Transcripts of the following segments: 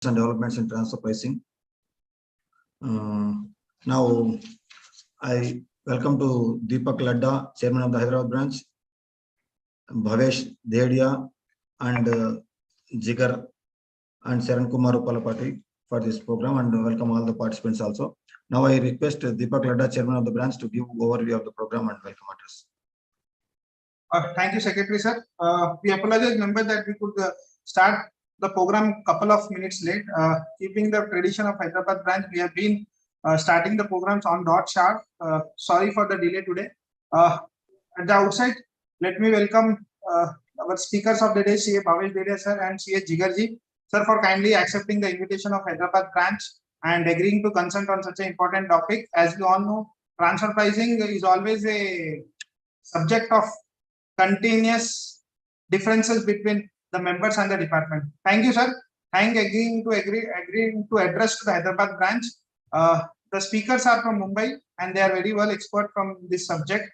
and developments in transfer pricing. Now, I welcome to Deepak Ladda, Chairman of the Hyderabad branch, Bhavesh Dedia, and Jigar and Sharan Kumar Upalapati for this program, and welcome all the participants also. Now, I request Deepak Ladda, Chairman of the branch, to give overview of the program and welcome address. Thank you, Secretary sir. We apologize, members, that we could start the program couple of minutes late. Keeping the tradition of Hyderabad branch, we have been starting the programs on dot sharp. Sorry for the delay today. At the outside, let me welcome our speakers of the day, CA Bhavesh Dedia sir and CA Jigarji sir, for kindly accepting the invitation of Hyderabad branch and agreeing to consent on such an important topic. As we all know, transfer pricing is always a subject of continuous differences between the members and the department. Thank you, sir. Agreeing to address to the Hyderabad branch. The speakers are from Mumbai and they are very well expert from this subject.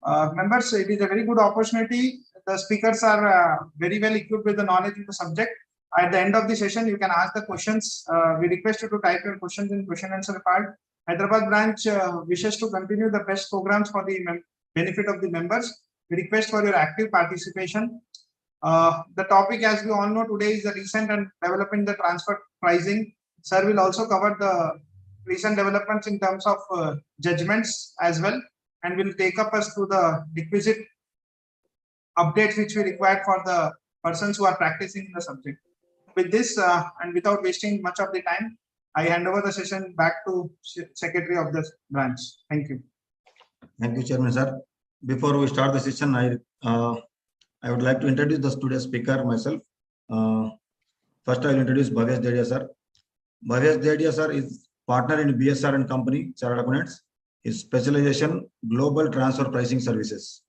Members, it is a very good opportunity. The speakers are very well equipped with the knowledge in the subject. At the end of the session, you can ask the questions. We request you to type your questions in question answer part. Hyderabad branch wishes to continue the best programs for the benefit of the members. We request for your active participation. The topic, as we all know, today is the recent and developing the transfer pricing. Sir will also cover the recent developments in terms of judgments as well, and will take up us to the requisite updates which we require for the persons who are practicing the subject. With this and without wasting much of the time, I hand over the session back to Secretary of the branch. Thank you. Thank you, Chairman sir. Before we start the session, I would like to introduce the today's speaker myself. First, I will introduce Bhavesh Dedia sir. Bhavesh Dedia sir is partner in BSR and Company, Chartered Accountants. His specialization, Global Transfer Pricing Services.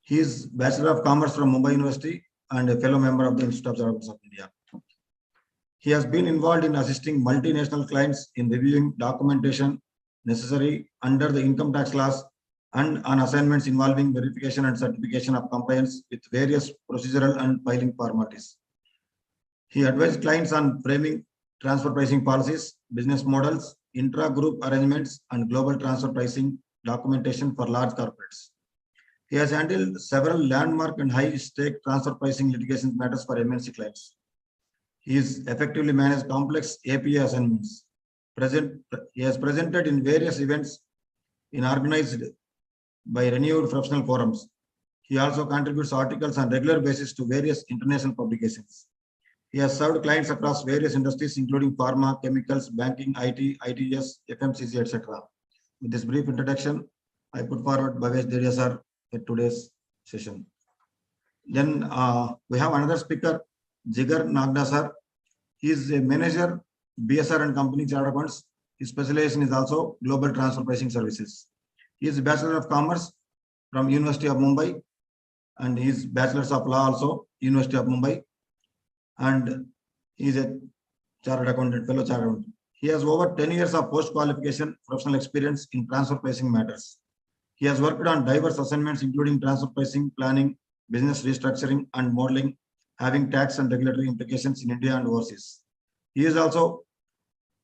He is Bachelor of Commerce from Mumbai University and a fellow member of the Institute of Chartered Accountants of India. He has been involved in assisting multinational clients in reviewing documentation necessary under the income tax laws and on assignments involving verification and certification of compliance with various procedural and filing formalities. He advised clients on framing transfer pricing policies, business models, intra-group arrangements, and global transfer pricing documentation for large corporates. He has handled several landmark and high-stake transfer pricing litigation matters for MNC clients. He has effectively managed complex APA assignments. He has presented in various events in organized by renewed professional forums. He also contributes articles on regular basis to various international publications. He has served clients across various industries, including pharma, chemicals, banking, IT, ITS, FMCG, etc. With this brief introduction, I put forward Bhavesh Dedia sir at today's session. Then we have another speaker, Jigar Nagda sir. He is a manager, BSR and Company, Chartered Accountants. His specialization is also Global Transfer Pricing Services. He is a Bachelor of Commerce from University of Mumbai, and he is Bachelor's of Law also, University of Mumbai, and he is a Chartered Accountant, fellow Chartered Accountant. He has over 10 years of post-qualification professional experience in transfer pricing matters. He has worked on diverse assignments, including transfer pricing, planning, business restructuring, and modeling, having tax and regulatory implications in India and overseas. He is also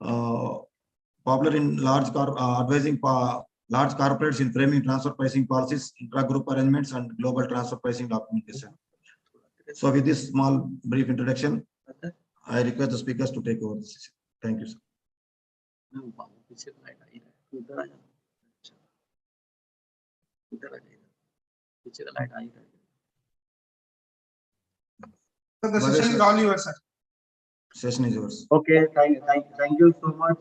popular in advising large corporates in framing transfer pricing policies, intra-group arrangements, and global transfer pricing documentation. So with this small brief introduction, I request the speakers to take over the session. Thank you, sir. So the session is all yours, sir. Session is yours. Okay, thank you so much,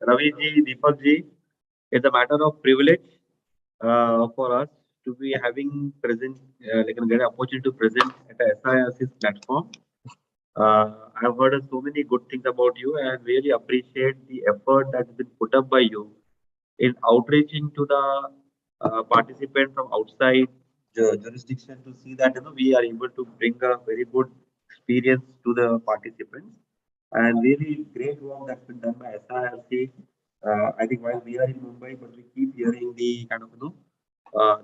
Ravi ji, Deepak ji. It's a matter of privilege for us to be having present, like get an opportunity to present at a SIRC's platform. I've heard so many good things about you and really appreciate the effort that's been put up by you in outreaching to the participant from outside the jurisdiction to see that we are able to bring a very good experience to the participants, and really great work that's been done by SIRC. I think while we are in Mumbai, but we keep hearing the kind of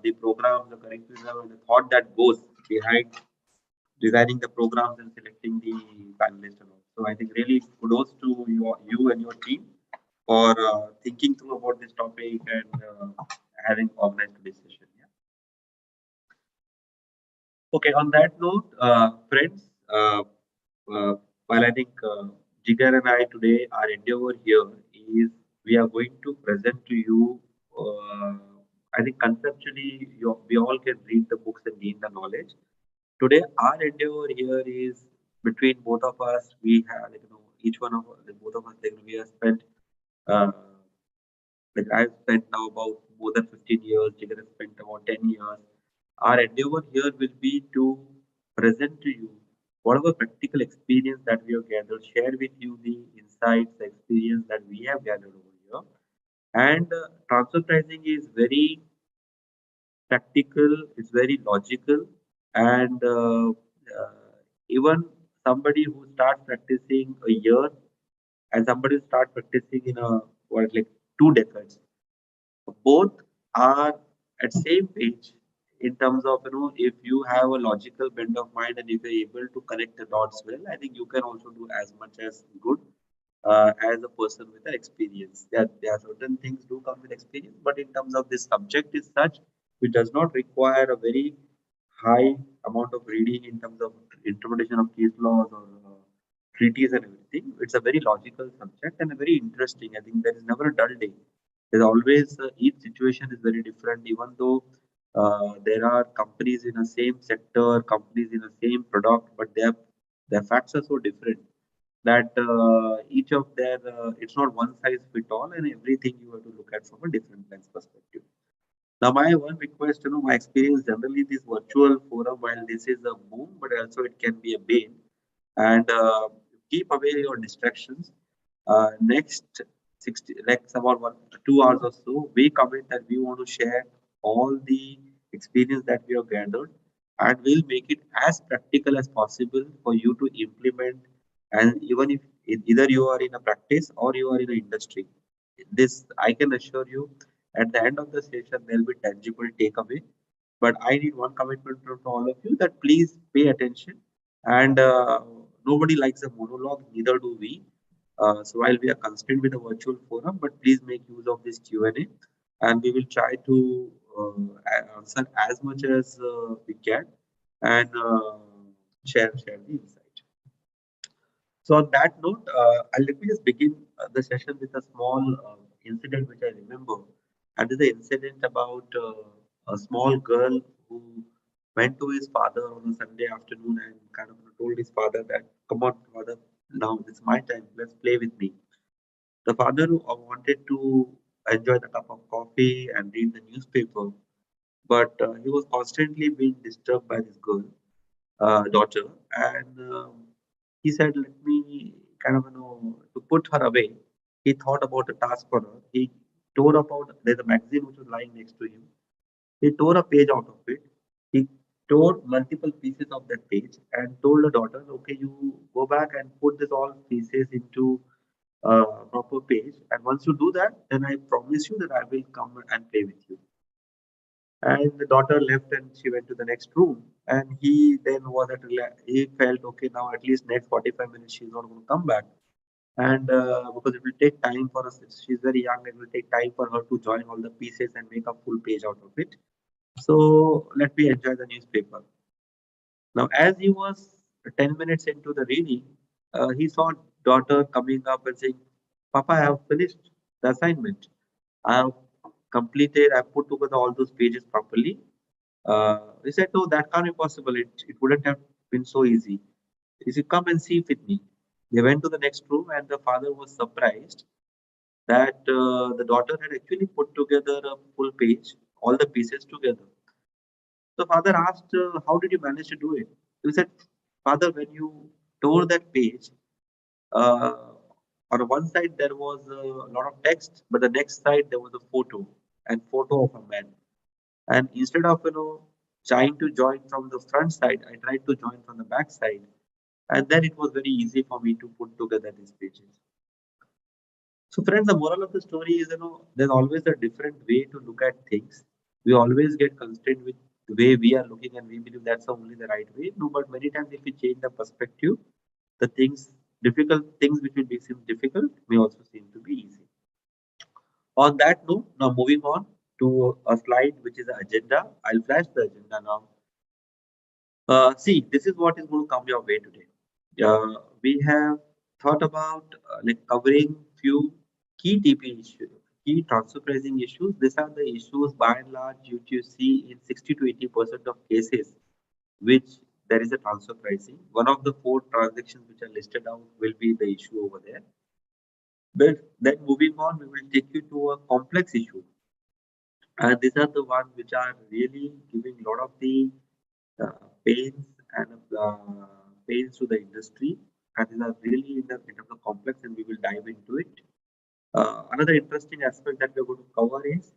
the programs, the curriculum, and the thought that goes behind designing the programs and selecting the panelists. So I think really kudos to you and your team for thinking through about this topic and having organized today's session. Yeah. Okay. On that note, friends, while I think Jigar and I today, our endeavor here is we are going to present to you. Uh, I think conceptually, we all can read the books and gain the knowledge. Today, our endeavor here is between both of us. We have, each one of both of us, we have spent. Uh, I've spent now about more than 15 years. Jigar has spent about 10 years. Our endeavor here will be to present to you whatever practical experience that we have gathered, share with you the insights, the experience that we have gathered over here. And transfer pricing is very practical, it's very logical, and even somebody who starts practicing a year and somebody who starts practicing in a what like 2 decades, both are at same page in terms of if you have a logical bend of mind and if you're able to connect the dots well, I think you can also do as much as good as a person with an experience. There are certain things do come with experience, but in terms of this subject is such which does not require a very high amount of reading in terms of interpretation of case laws or treaties and everything. It's a very logical subject and a very interesting. I think there is never a dull day. There's always each situation is very different, even though there are companies in the same sector, companies in the same product, but their facts are so different that each of their it's not one size fit all, and everything you have to look at from a different lens perspective. Now, my one request, my experience generally this virtual forum, while this is a boom, but also it can be a bane. And keep away your distractions. Next 60, like about 2 hours or so, we commit that we want to share all the experience that we have gathered, and we'll make it as practical as possible for you to implement. And even if either you are in a practice or you are in an industry, this I can assure you at the end of the session, there will be tangible takeaway. But I need one commitment from all of you that please pay attention. And nobody likes a monologue, neither do we. So while we are constrained with a virtual forum, but please make use of this Q&A, and we will try to answer as much as we can and share the insight. So on that note, let me just begin the session with a small incident which I remember. And this is an incident about a small girl who went to his father on a Sunday afternoon and kind of told his father that, "Come on, father, now it's my time. Let's play with me." The father wanted to enjoy the cup of coffee and read the newspaper, but he was constantly being disturbed by this girl daughter, and he said, "Let me kind of to put her away." He thought about a task for her. He tore about there's a magazine which was lying next to him. He tore a page out of it. He tore multiple pieces of that page and told the daughter, "Okay, you go back and put this all pieces into a proper page. And once you do that, then I promise you that I will come and play with you." And the daughter left and she went to the next room. And he then was he felt, okay, now at least next 45 minutes she's not going to come back. And because it will take time for us, she's very young, it will take time for her to join all the pieces and make a full page out of it. So let me enjoy the newspaper. Now, as he was 10 minutes into the reading, he saw daughter coming up and saying, "Papa, I have finished the assignment. I have completed, I put together all those pages properly." He said, "No, that can't be possible. It wouldn't have been so easy. He said, come and see with me." They went to the next room, and the father was surprised that the daughter had actually put together a full page, all the pieces together. The father asked, "How did you manage to do it?" He said, "Father, when you tore that page, uh, on one side there was a lot of text, but the next side there was a photo and photo of a man. And instead of trying to join from the front side, I tried to join from the back side, and then it was very easy for me to put together these pages." So, friends, the moral of the story is, there's always a different way to look at things. We always get constrained with the way we are looking, and we believe that's only the right way. No, but many times if we change the perspective, the things difficult things which will be seem difficult may also seem to be easy. On that note, now moving on to a slide which is the agenda. I'll flash the agenda now. See, this is what is going to come your way today. We have thought about like covering few key TP issues, key transfer pricing issues. These are the issues by and large you see in 60 to 80% of cases, which there is a transfer pricing. One of the 4 transactions which are listed out will be the issue over there. But then moving on, we will take you to a complex issue. And these are the ones which are really giving a lot of the pains and pains to the industry. And these are really in terms of complex, and we will dive into it. Another interesting aspect that we are going to cover is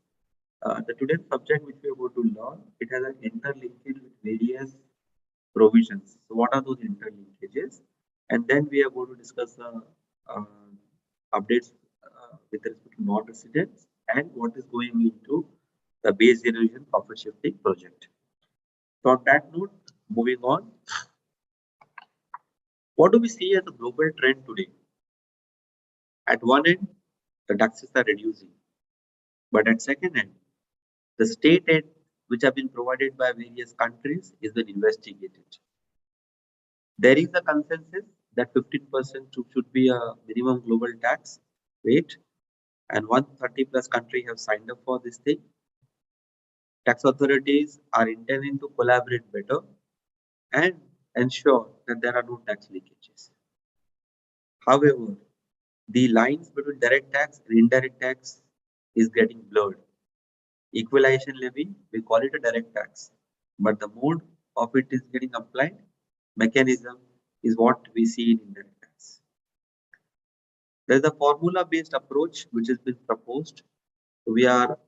the today's subject which we are going to learn. It has an interlinkage with various provisions. So what are those interlinkages? And then we are going to discuss the updates with respect to non-residents and what is going into the base erosion profit shifting project. So on that note, moving on, what do we see as a global trend today? At one end, the taxes are reducing, but at second end, the state aid which have been provided by various countries is being investigated. There is a consensus that 15% should be a minimum global tax rate, and 130 plus countries have signed up for this thing. Tax authorities are intending to collaborate better and ensure that there are no tax leakages. However, the lines between direct tax and indirect tax is getting blurred. Equalization levy, we call it a direct tax, but the mode of it is getting applied mechanism is what we see in indirect tax. There is a formula-based approach which has been proposed. We are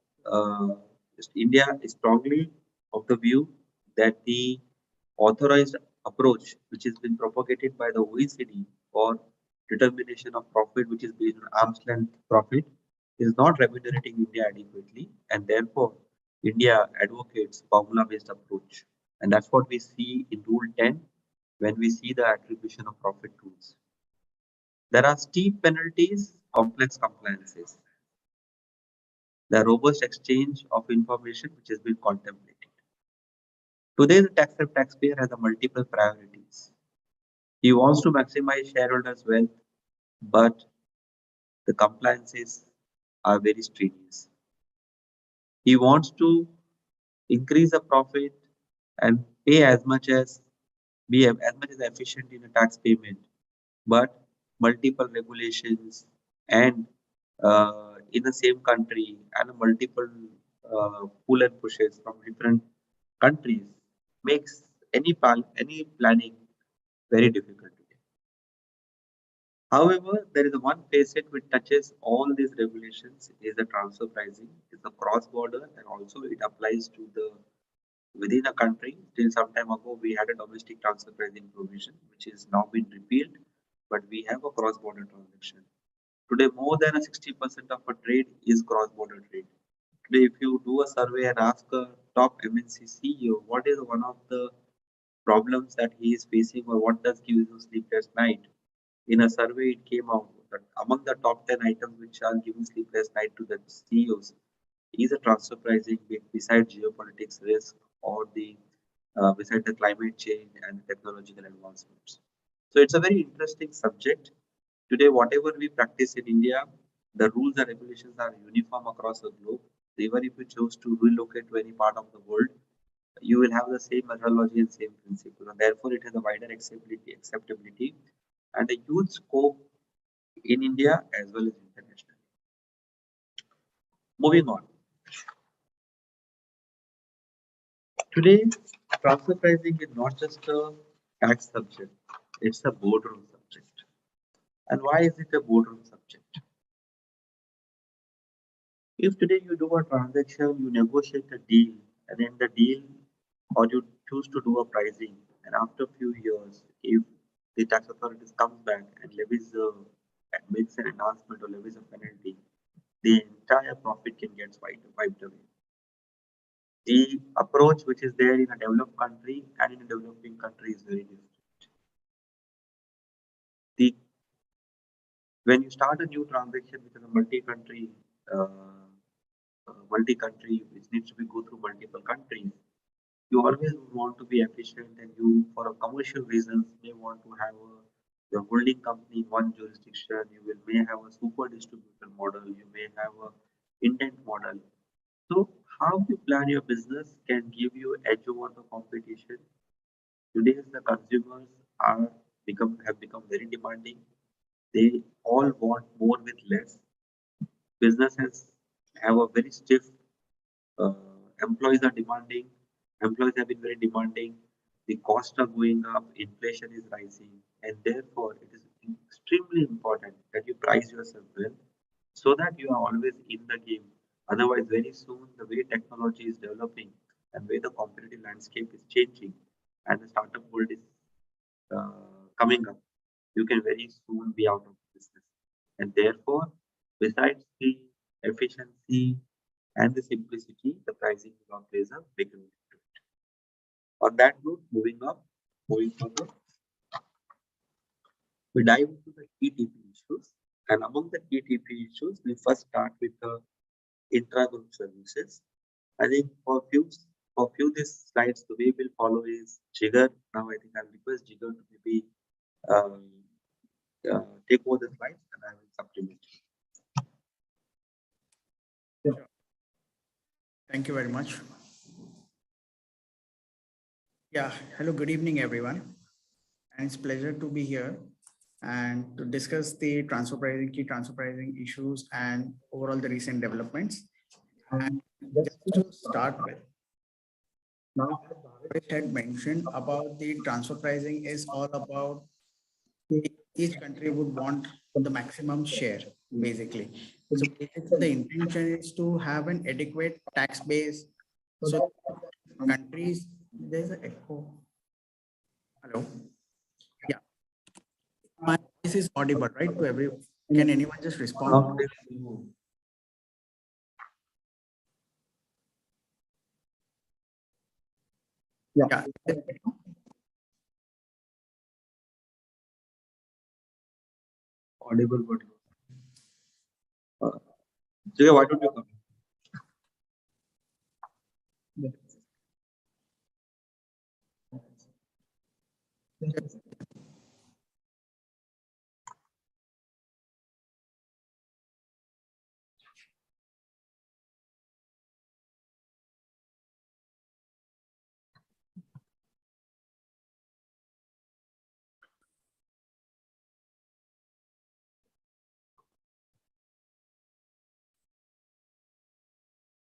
India is strongly of the view that the authorized approach which has been propagated by the OECD for determination of profit, which is based on arm's length profit, is not remunerating India adequately, and therefore India advocates formula-based approach, and that's what we see in Rule 10 when we see the attribution of profit rules. There are steep penalties, complex compliances. The robust exchange of information which has been contemplated. Today, the taxpayer has a multiple priorities. He wants to maximize shareholders' wealth, but the compliances are very strenuous. He wants to increase the profit and pay as much as efficient in a tax payment, but multiple regulations and in the same country and multiple pull and pushes from different countries makes any planning very difficult. However, there is one facet which touches all these regulations is the transfer pricing. It's a cross-border and also it applies to the within a country. Till some time ago, we had a domestic transfer pricing provision which is now been repealed, but we have a cross-border transaction. Today, more than 60% of a trade is cross-border trade. Today, if you do a survey and ask a top MNC CEO what is one of the problems that he is facing or what does give you sleepless night, in a survey it came out that among the top 10 items which are giving sleepless night to the CEOs is a transfer pricing besides geopolitics risk or the beside the climate change and technological advancements. So it's a very interesting subject. Today, whatever we practice in India, the rules and regulations are uniform across the globe. Even if you choose to relocate to any part of the world, you will have the same methodology and same principle. And therefore, it has a wider acceptability and a huge scope in India as well as internationally. Moving on. Today, transfer pricing is not just a tax subject, it's a boardroom subject. And why is it a boardroom subject? If today you do a transaction, you negotiate a deal, and in the deal, or you choose to do a pricing, and after a few years, if the tax authorities comes back and levies and makes an announcement or levies a penalty, the entire profit can get wiped away. The approach which is there in a developed country and in a developing country is very different. The when you start a new transaction which is a multi-country, which needs to be go through multiple countries, you always want to be efficient, and you, for a commercial reasons, may want to have your holding company in one jurisdiction. You will may have a super distributor model. You may have a indent model. So how you plan your business can give you edge over the competition. Today, the consumers have become very demanding. They all want more with less. Businesses have a very stiff. Uh, Employees are demanding. Employees have been very demanding. The costs are going up. Inflation is rising, and therefore it is extremely important that you price yourself well, so that you are always in the game. Otherwise, very soon the way technology is developing and way the competitive landscape is changing, and the startup world is coming up, you can very soon be out of business. And therefore, besides the efficiency and the simplicity, the pricing law plays a big role. On that note, moving further, we dive into the key TP issues. And among the key TP issues, we first start with the intra-group services. I think for few these slides, the way we'll follow is Jigar. Now I think I'll request Jigar to maybe um, take over the slides, and I will supplement. Thank you very much. Yeah, hello, good evening, everyone. And it's a pleasure to be here and to discuss the key transfer pricing issues and overall the recent developments. And just to start with, now, I had mentioned about the transfer pricing is all about each country would want the maximum share, basically. So basically the intention is to have an adequate tax base. So countries, there's an echo. Hello. Yeah. My voice is audible, right? To everyone. Can anyone just respond? Yeah. Audible, but Jigar, why don't you come?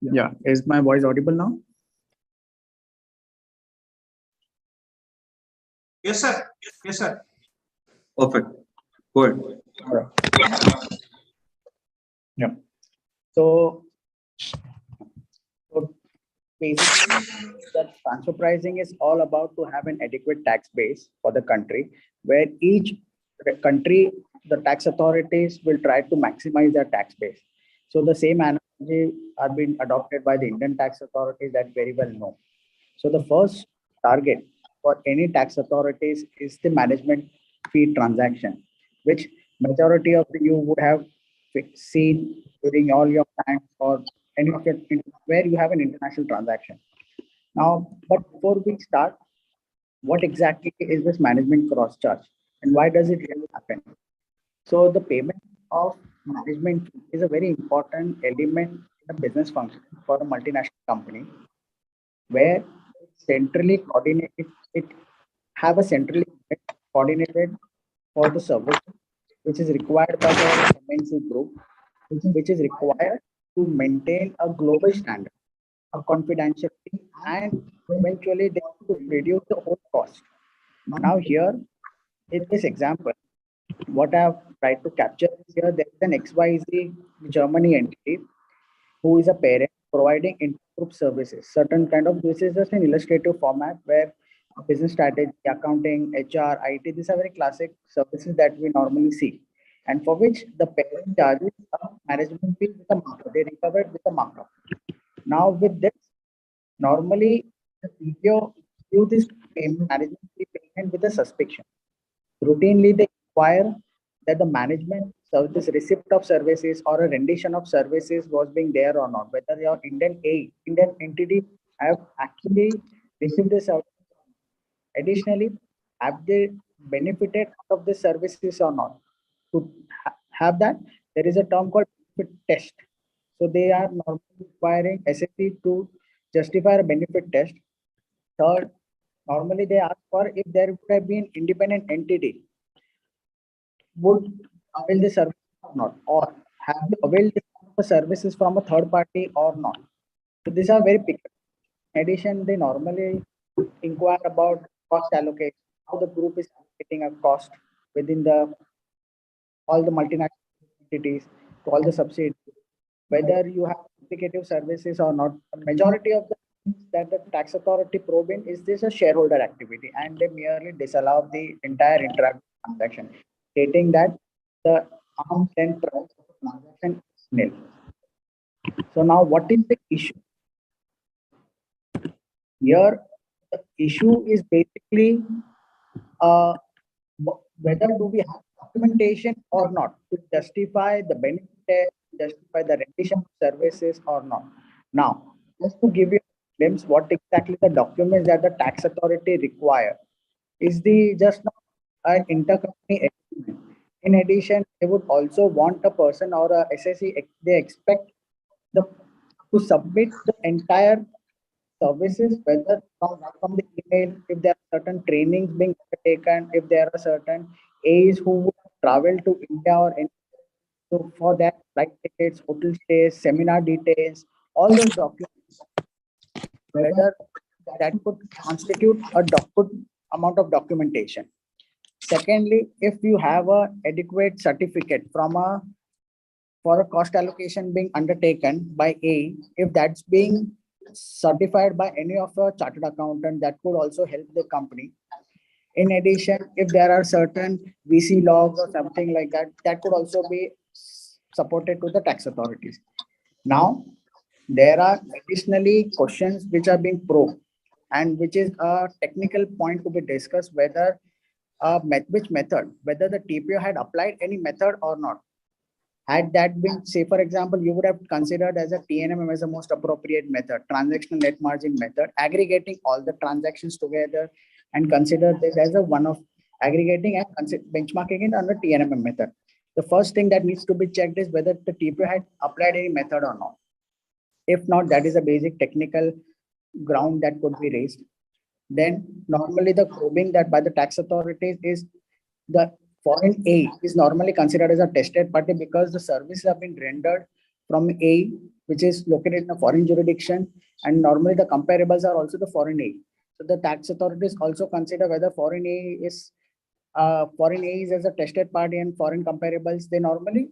Yeah. Is my voice audible now? Yes, sir. Yes, sir. Perfect. Go ahead. Yeah. So basically, the transfer pricing is all about to have an adequate tax base for the country, where each country, the tax authorities will try to maximize their tax base. So the same analogy are being adopted by the Indian tax authorities that very well know. So the first target for any tax authorities is the management fee transaction, which majority of you would have seen during all your banks or any of your where you have an international transaction. Now, but before we start, what exactly is this management cross charge and why does it really happen? So the payment of management fee is a very important element in the business function for a multinational company where centrally coordinated, it have a centrally coordinated for the service which is required by the MNC group, which is required to maintain a global standard of confidentiality and eventually they have to reduce the whole cost. Now here, in this example, what I've tried to capture is here, there is an XYZ Germany entity who is a parent providing inter-group services. Certain kind of, this is just an illustrative format where business strategy, accounting, HR, IT, these are very classic services that we normally see. And for which the parent charges a management fee with a markup. They recover it with a markup. Now with this, normally the video view this payment management fee payment with a suspicion. Routinely they inquire that the management service receipt of services or a rendition of services was being there or not, whether your Indian entity have actually received the service. Additionally, have they benefited out of the services or not? To have that, there is a term called benefit test. So they are normally requiring SSC to justify a benefit test. Third, normally they ask for if there would have been independent entity would avail the service or not, or have you availed the services from a third party or not. So these are very picky. In addition, they normally inquire about cost allocation, how the group is allocating a cost within the all the multinational entities to all the subsidiaries, whether you have duplicative services or not. The majority of the things that the tax authority probe in is this a shareholder activity, and they merely disallow the entire transaction, stating that the arm's length price of the transaction is nil. So now what is the issue? Here, the issue is basically uh, whether do we have documentation or not to justify the benefit, justify the rendition of services or not. Now, just to give you a glimpse, what exactly the documents that the tax authority require is the just not an intercompany agreement. In addition, they would also want a person or a SSE, they expect the to submit the entire services, whether from the email, if there are certain trainings being taken, if there are certain A's who would travel to India or any, so for that, flight tickets, hotel stays, seminar details, all those documents, whether that could constitute a good amount of documentation. Secondly, if you have a adequate certificate from a for a cost allocation being undertaken by A, if that's being certified by any of a chartered accountant, that could also help the company. In addition, if there are certain VC logs or something like that, that could also be supported to the tax authorities. Now, there are additionally questions which are being probed, and which is a technical point to be discussed, whether which method, whether the TPO had applied any method or not. Had that been, say, for example, you would have considered as a TNMM as the most appropriate method, transactional net margin method, aggregating all the transactions together and consider this as a one of aggregating and benchmarking it under TNMM method. The first thing that needs to be checked is whether the TPO had applied any method or not. If not, that is a basic technical ground that could be raised. Then normally the probing that by the tax authorities is the foreign A is normally considered as a tested party because the services have been rendered from A, which is located in a foreign jurisdiction, and normally the comparables are also the foreign A. So the tax authorities also consider whether foreign A is as a tested party and foreign comparables. They normally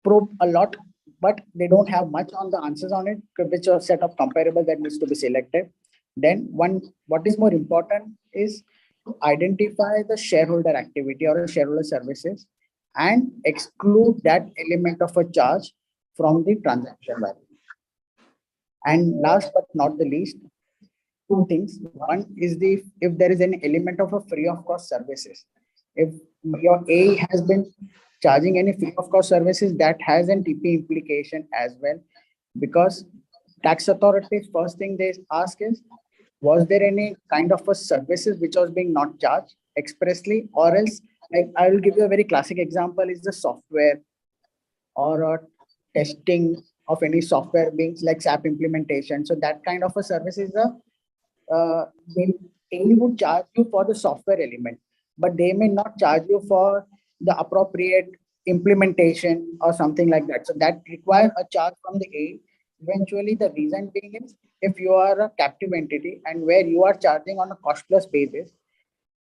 probe a lot, but they don't have much on the answers on it, which are set of comparables that needs to be selected. Then what is more important is to identify the shareholder activity or shareholder services and exclude that element of a charge from the transaction value. And last but not the least, two things. One is if there is any element of a free of cost services. If your A has been charging any free of cost services, that has an TP implication as well, because tax authorities first thing they ask is, was there any kind of a services which was being not charged expressly, or else, like I will give you a very classic example is the software or a testing of any software being like SAP implementation. So that kind of a service is they would charge you for the software element, but they may not charge you for the appropriate implementation or something like that. So that requires a charge from the A. Eventually, the reason being is if you are a captive entity and where you are charging on a cost plus basis,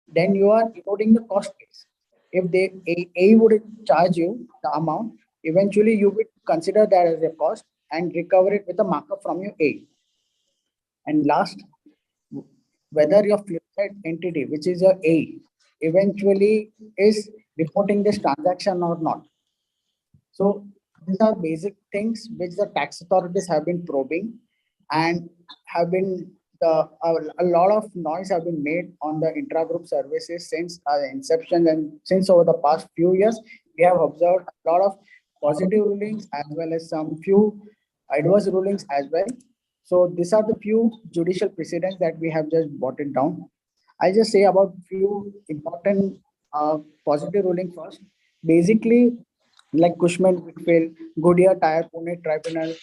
then you are eroding the cost base. If A would charge you the amount, eventually you would consider that as a cost and recover it with a markup from your A. And last, whether your flipped entity, which is your A, eventually is reporting this transaction or not. So these are basic things which the tax authorities have been probing and have been a lot of noise have been made on the intra-group services since inception, and since over the past few years, we have observed a lot of positive rulings as well as some few adverse rulings as well. So these are the few judicial precedents that we have just brought it down. I'll just say about few important positive ruling first. Basically, like Cushman, Whitfield, Goodyear, Tire, Pune Tribunal.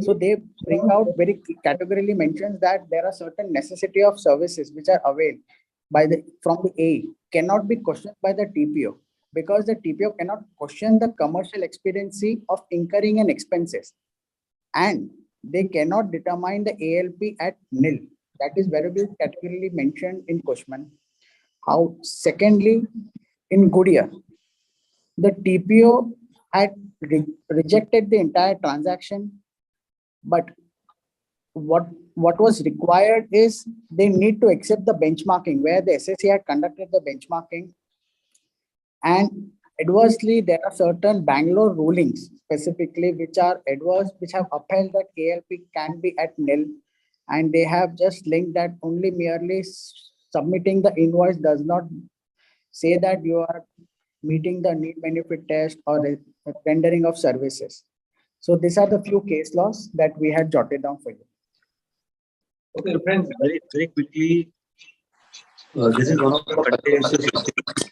So they bring out very categorically mentions that there are certain necessity of services which are availed by the from the A cannot be questioned by the TPO, because the TPO cannot question the commercial expediency of incurring an expenses, and they cannot determine the ALP at nil. That is very well categorically mentioned in Cushman. How secondly, in Goodyear, the TPO had rejected the entire transaction, but what was required is they need to accept the benchmarking where the SSC had conducted the benchmarking, and adversely there are certain Bangalore rulings specifically which are adverse, which have upheld that ALP can be at nil, and they have just linked that only merely submitting the invoice does not say that you are meeting the need benefit test or the rendering of services. So these are the few case laws that we had jotted down for you. Okay, friends, very quickly, this is one of the contentious issues.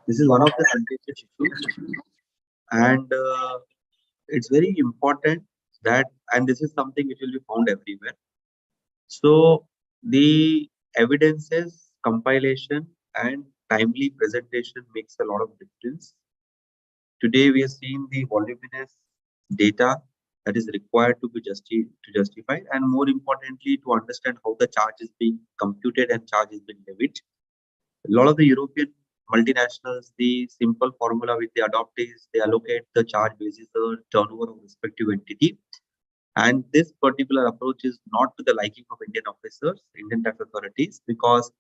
This is one of the contentious issues, and it's very important that, and this is something which will be found everywhere. So the evidences, compilation, and timely presentation makes a lot of difference. Today we are seeing the voluminous data that is required to be justified, and more importantly, to understand how the charge is being computed and charge is being levied. A lot of the European multinationals, the simple formula which they adopt is they allocate the charge basis the turnover of respective entity. And this particular approach is not to the liking of Indian officers, Indian tax authorities, because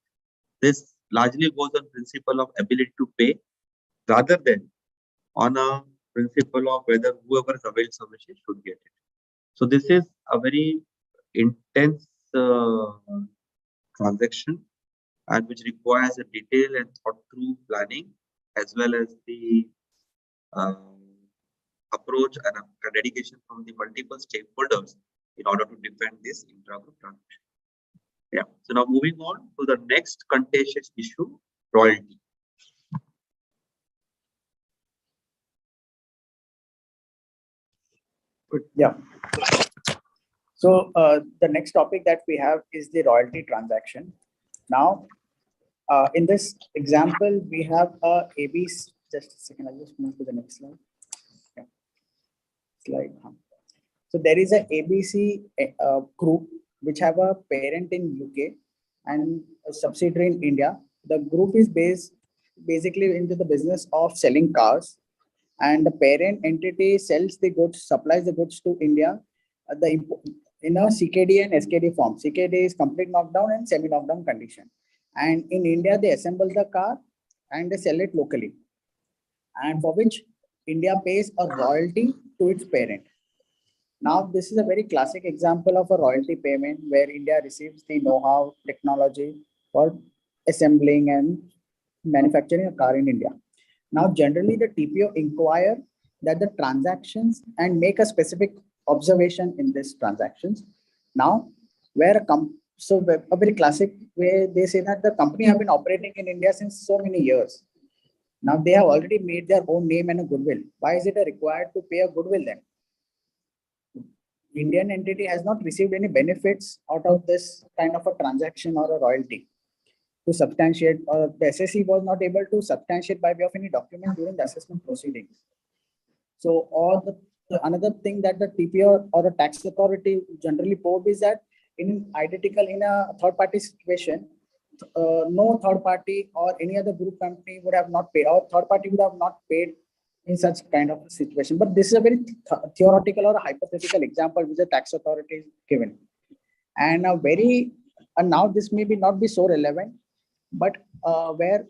this largely goes on principle of ability to pay rather than on a principle of whether whoever is availed services should get it. So this is a very intense transaction, and which requires a detailed and thought through planning as well as the approach and a dedication from the multiple stakeholders in order to defend this intra-group transaction. Yeah. So now moving on to the next contentious issue, royalty. Yeah. So the next topic that we have is the royalty transaction. Now, in this example, we have a ABC. Just a second, I'll just move to the next slide. Yeah. Slide. So there is a ABC group which have a parent in UK and a subsidiary in India. The group is basically into the business of selling cars, and the parent entity sells the goods, supplies the goods to India, in a CKD and SKD form. CKD is complete knockdown and semi knockdown condition. And in India, they assemble the car and they sell it locally, and for which India pays a royalty to its parent. Now, this is a very classic example of a royalty payment where India receives the know-how, technology for assembling and manufacturing a car in India. Now, generally, the TPO inquire that the transactions and make a specific observation in these transactions. Now, where a very classic way, they say that the company have been operating in India since so many years. Now, they have already made their own name and a goodwill. Why is it required to pay a goodwill then? Indian entity has not received any benefits out of this kind of a transaction or a royalty to substantiate, or the SSC was not able to substantiate by way of any document during the assessment proceedings. So, another thing that the TPO or the tax authority generally probe is that in a third party situation, no third party or any other group company would have not paid, or third party would have not paid in such kind of a situation. But this is a very theoretical or a hypothetical example which the tax authority is given. And now this may not be so relevant, but where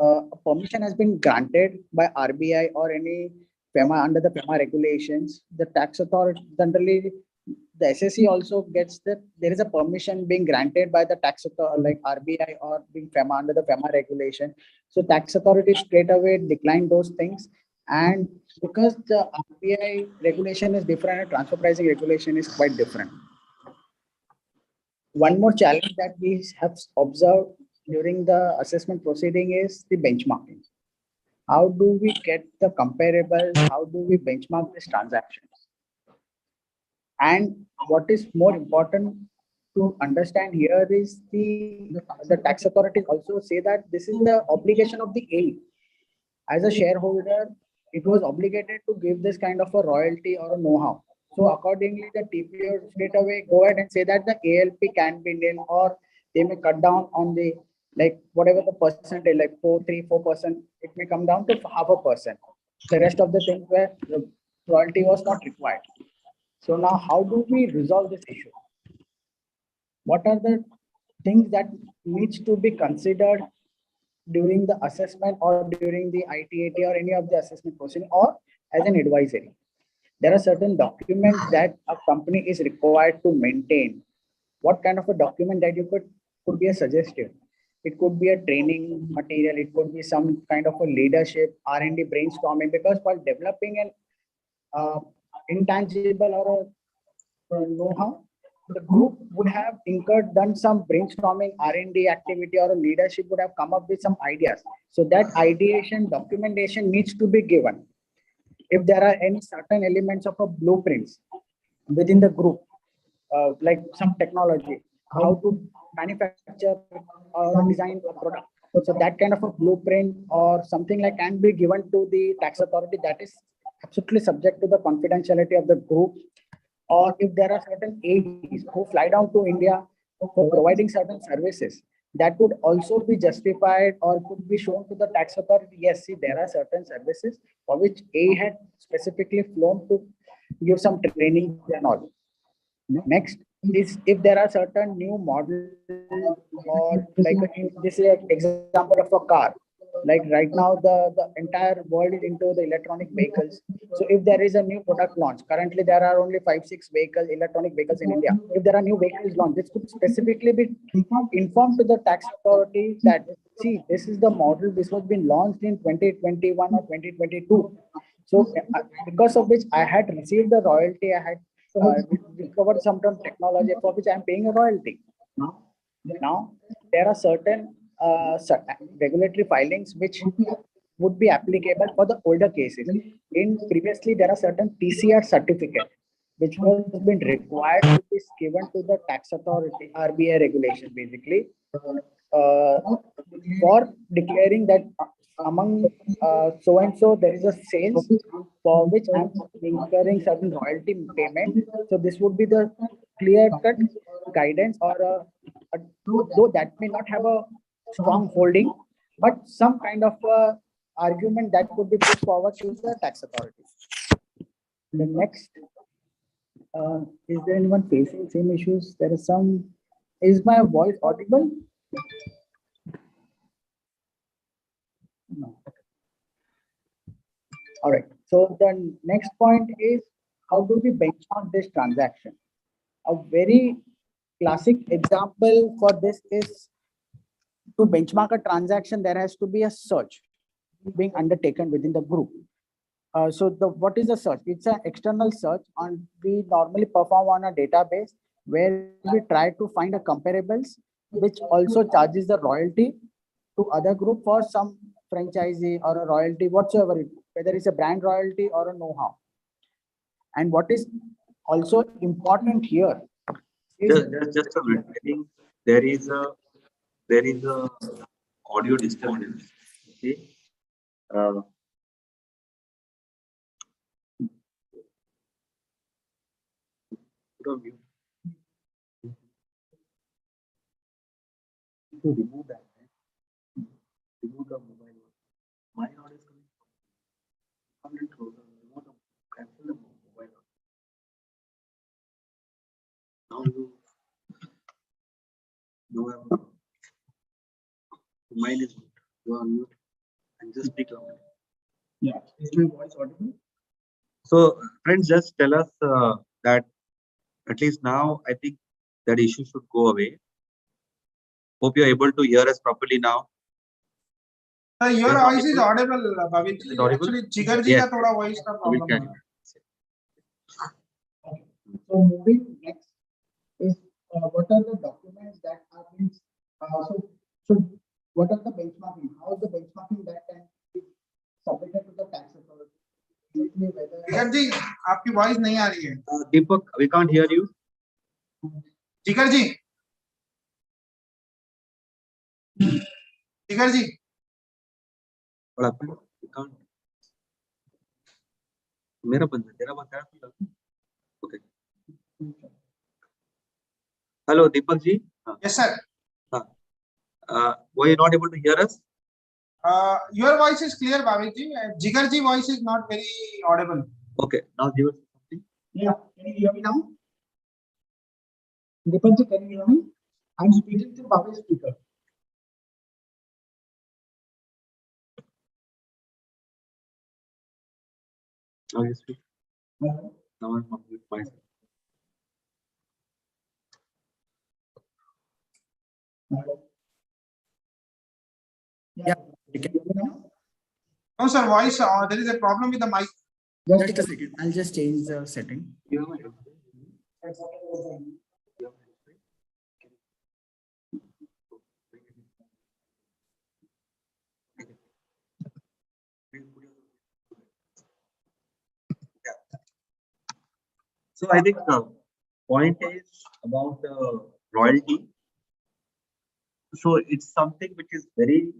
a permission has been granted by RBI or any FEMA under the FEMA regulations, the tax authority generally the SSE also gets that there is a permission being granted by the tax authority, like RBI or being FEMA under the FEMA regulation. So tax authorities straight away decline those things. And because the RBI regulation is different and transfer pricing regulation is quite different. One more challenge that we have observed during the assessment proceeding is the benchmarking. How do we get the comparables? How do we benchmark these transactions? And what is more important to understand here is the tax authorities also say that this is the obligation of the A. As a shareholder, it was obligated to give this kind of a royalty or a know-how. So accordingly, the TPO straight away go ahead and say that the ALP can be nil, or they may cut down on the, like whatever the percentage, like 4%, it may come down to 0.5%. The rest of the things where the royalty was not required. So now how do we resolve this issue? What are the things that needs to be considered during the assessment or during the ITAT or any of the assessment proceeding or as an advisory? There are certain documents that a company is required to maintain. What kind of a document that you could be a suggestion? It could be a training material. It could be some kind of a leadership, R&D brainstorming, because while developing an intangible or a know-how, the group would have done some brainstorming, R&D activity, or a leadership would have come up with some ideas. So that ideation documentation needs to be given. If there are any certain elements of a blueprints within the group, like some technology, how to manufacture or design a product. So that kind of a blueprint or something like can be given to the tax authority, that is absolutely subject to the confidentiality of the group. Or if there are certain ADs who fly down to India for providing certain services, that would also be justified or could be shown to the tax authority. Yes, see, there are certain services for which A had specifically flown to give some training and all. Next is if there are certain new models or like this is an example of a car. Like right now, the entire world is into the electronic vehicles. So if there is a new product launch, currently there are only 5-6 vehicles, electronic vehicles in India. If there are new vehicles launched, this could specifically be informed to the tax authority that, see, this is the model, this was been launched in 2021 or 2022. So because of which I had received the royalty, I had recovered some technology for which I am paying a royalty. Now there are certain regulatory filings which would be applicable for the older cases. In previously, there are certain TCR certificate which was been required to be given to the tax authority, RBI regulation basically, for declaring that among so and so there is a sales for which I'm incurring certain royalty payment. So this would be the clear-cut guidance, or though that may not have a strong holding, but some kind of argument that could be put forward to the tax authority. The next, is there anyone facing same issues? There is some. Is my voice audible? No. All right. So the next point is, how do we benchmark this transaction? A very classic example for this is, to benchmark a transaction, there has to be a search being undertaken within the group. So what is the search? It's an external search we normally perform on a database where we try to find a comparables which also charges the royalty to other group for some franchisee or a royalty whatsoever, whether it's a brand royalty or a know-how. And what is also important here is just a minute. I think there is a audio disturbance. Okay. Put on mute. To remove that, remove the mobile. My audio is coming. Come and closer. Remove the cancel the mobile. Now you have mine is mute. You are mute and just speak loudly. Yeah. Is my voice audible? So friends, just tell us that At least now, I think that issue should go away. Hope you're able to hear us properly now. Your Is voice is audible? audible, Bhavik. Is it audible? Actually, Jigar ji Yes. का थोड़ा voice का We problem can. है. So moving next is what are the documents that are being so what are the benchmarking? How is the benchmarking that can be submitted to the tax authority? Basically, whether जिगर जी, आपकी voice नहीं आ रही है. Deepak, we can't hear you. जिगर जी. जिगर जी. What happened? We can't. मेरा बंद है, तेरा बंद है. Okay. Hello, Deepak ji. Yes, sir. Were you not able to hear us? Your voice is clear, Bhavik ji. Jigar ji voice is not very audible. Okay. Now give us something. yeah, can you hear me now? Deepak ji, can you hear me? I'm speaking to Bhavik speaker. Now you speak. Hello? Now I'm on mute myself. Hello? Yeah, you can hear me now? No, sir, voice, there is a problem with the mic. Just a second. I'll just change the setting. You have my So I think the point is about royalty. So it's something which is very,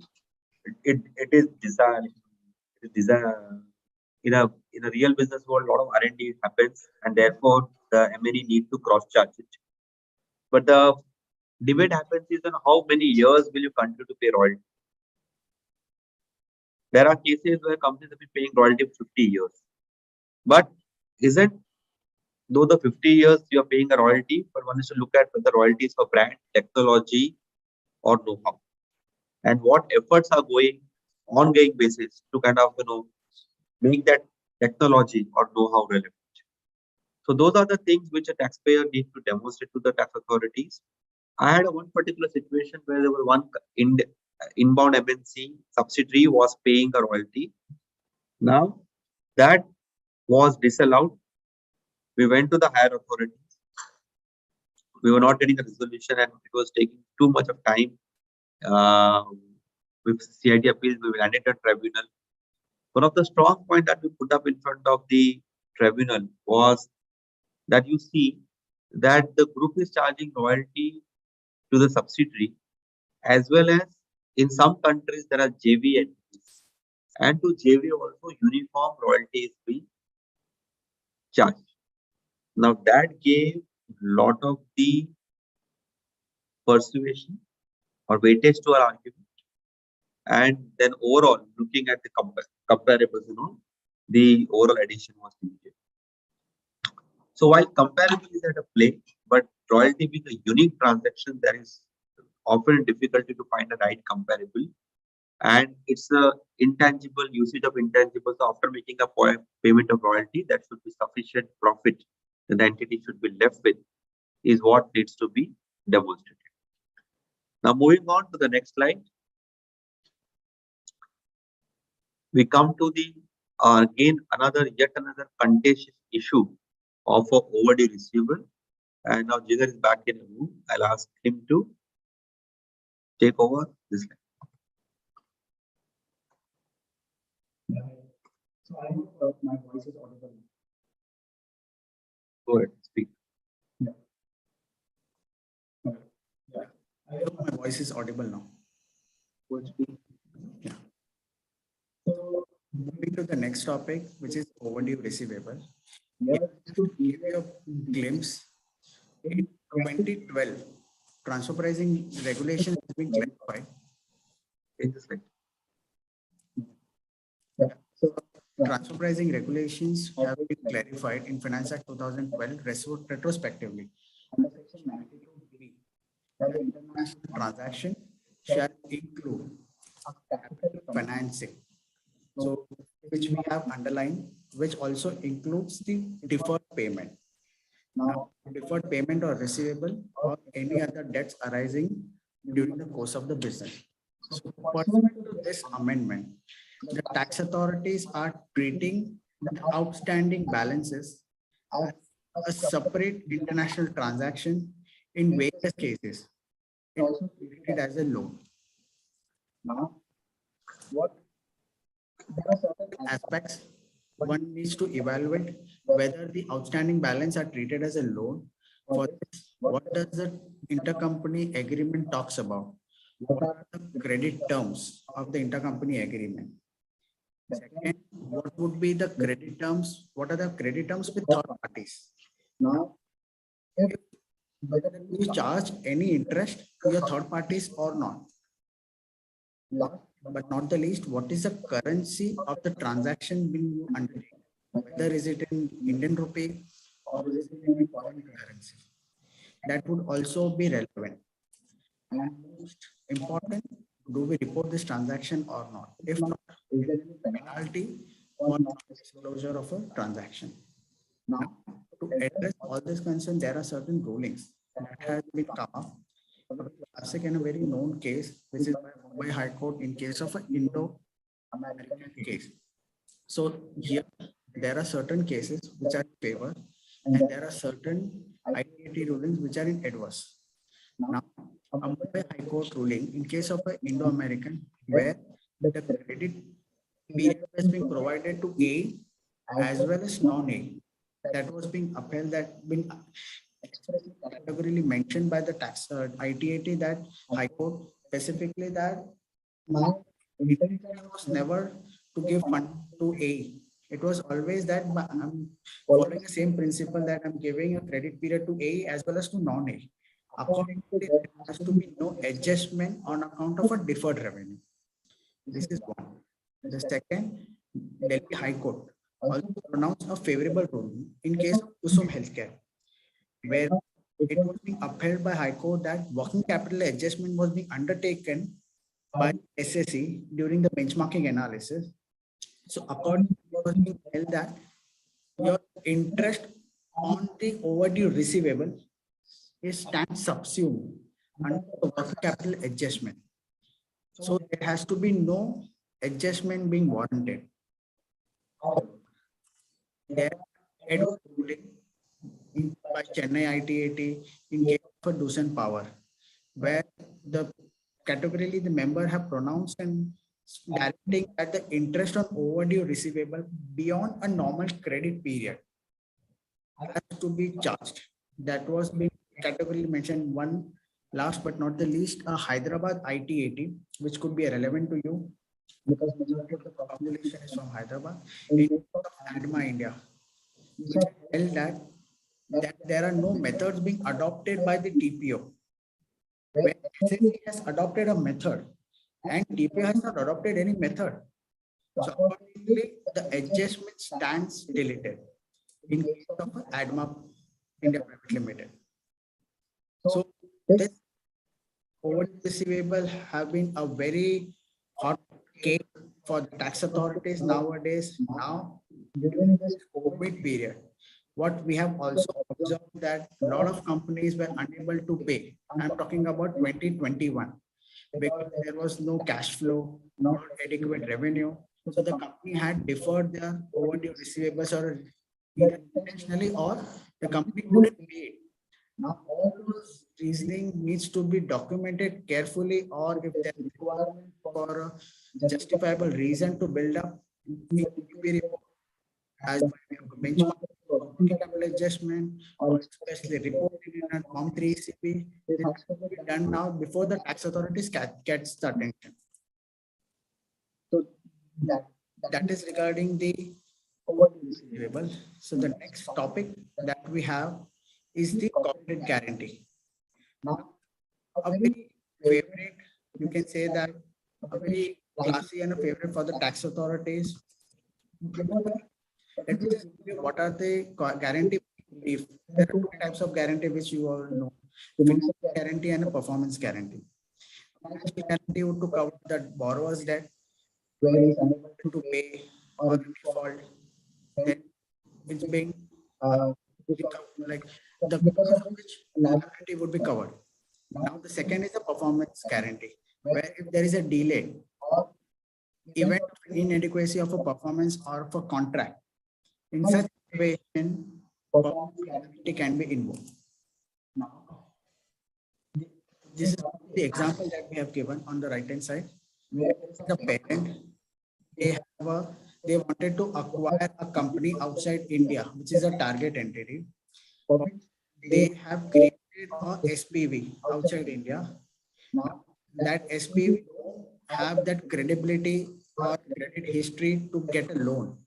it is designed in a real business world. A lot of R&D happens, and therefore the M&E need to cross charge it. But the debate happens is on how many years will you continue to pay royalty. There are cases where companies have been paying royalty for 50 years, but isn't though the 50 years you are paying a royalty, but one is to look at whether royalties for brand, technology, or know-how, and what efforts are going ongoing basis to kind of make that technology or know-how relevant. So those are the things which a taxpayer needs to demonstrate to the tax authorities. I had one particular situation where there was one inbound MNC subsidiary was paying a royalty. Now that was disallowed. We went to the higher authorities. We were not getting a resolution, and it was taking too much of time. With CID appeals, we landed at tribunal. One of the strong points that we put up in front of the tribunal was that you see that the group is charging royalty to the subsidiary, as well as in some countries there are JV entities, and to JV also uniform royalty is being charged. Now that gave lot of the persuasion or weightage to our argument, and then overall looking at the comparables, the overall addition was needed. So while comparable is at a play, but royalty being a unique transaction, there is often difficulty to find a right comparable, and it's a intangible usage of intangibles. So after making a payment of royalty, that should be sufficient profit that the entity should be left with is what needs to be demonstrated. Now moving on to the next slide, we come to the again yet another contentious issue of a overdue receivable. And now Jigar is back in the room. I'll ask him to take over this slide. So I hope my voice is audible. Go ahead, speak. Yeah. I hope my voice is audible now. Go ahead, speak. Yeah. So moving to the next topic, which is overdue receivable. Here to give you a glimpse, in 2012, transfer pricing regulations has been clarified. Take the slide. Yeah. So transfer pricing regulations have been clarified in Finance Act 2012 retrospectively. Under section 92(3), that the international transaction shall include capital financing. So, which we have underlined, which also includes the deferred payment. Now, deferred payment or receivable or any other debts arising during the course of the business. So pursuant to this amendment, the tax authorities are treating the outstanding balances as a separate international transaction in various cases. It also treated as a loan. Now, what there are certain aspects one needs to evaluate whether the outstanding balance are treated as a loan. For this, what does the intercompany agreement talks about? What are the credit terms of the intercompany agreement? Second, what would be the credit terms? What are the credit terms with third parties? Now, if whether you charge any interest to your third parties or not. Last but not the least, what is the currency of the transaction being undertaken? Whether is it in Indian rupee or is it in any foreign currency? That would also be relevant. And most important, do we report this transaction or not? If not, is there any penalty for non-disclosure of a transaction? Now, to address all this concern, there are certain rulings that has been come up. A very classic and a very known case, which is by Mumbai High Court in case of an Indo-American case. So here, there are certain cases which are in favor and there are certain ITAT rulings which are in adverse. Now, a Mumbai High Court ruling in case of an Indo-American where the credit period has been provided to A as well as non-A, that was being upheld, that been expressly categorically mentioned by the tax ITAT that High Court specifically that my intention was never to give fund to A. It was always that I'm following the same principle that I'm giving a credit period to A as well as to non-A. Accordingly, there has to be no adjustment on account of a deferred revenue. This is one. The second, Delhi High Court also pronounced a favorable ruling in case of Kusum Healthcare, where it was being upheld by High Court that working capital adjustment was being undertaken by SSE during the benchmarking analysis. So accordingly, it was being held that your interest on the overdue receivable is stands subsumed under the working capital adjustment. So there has to be no adjustment being warranted. There adverse ruling by Chennai ITAT in case of a Dusan Power, where the categorically the member have pronounced and directing that the interest on overdue receivable beyond a normal credit period has to be charged. That was being categorically mentioned. One last but not the least, a Hyderabad ITAT, which could be relevant to you because majority of the population is from Hyderabad, in ADMA India, which held that there are no methods being adopted by the TPO. Where SSE has adopted a method and TPO has not adopted any method. So accordingly, the adjustment stands deleted in case of ADMA India Private Limited. So this overdue receivable have been a very hot cake for the tax authorities nowadays. Now, during this COVID period, what we have also observed that a lot of companies were unable to pay. I'm talking about 2021 because there was no cash flow, not adequate revenue. So the company had deferred their overdue receivables or either intentionally or the company couldn't pay it. Now all those reasoning needs to be documented carefully, or if there is requirement for a justifiable reason to build up as benchmark working capital adjustment or especially reported in a Form 3 ECP, this has to be done now before the tax authorities gets the attention. So that is regarding the overdue receivable. So the next topic that we have is the corporate guarantee. Now, a very favorite, you can say that a very classy and a favorite for the tax authorities. Let me just give you what are the guarantee. If there are two types of guarantee which you all know, financial guarantee and a performance guarantee. Financial guarantee would to cover the borrower's debt where he is unable to pay or default. Then it's being like the because of which liability would be covered. Now the second is the performance guarantee, where if there is a delay or event of inadequacy of a performance or of a contract, in such situation, performance guarantee can be invoked. Now, this is the example that we have given on the right hand side, where the parent they wanted to acquire a company outside India, which is a target entity. For which they have created a SPV outside India. Now that SPV have that credibility or credit history to get a loan.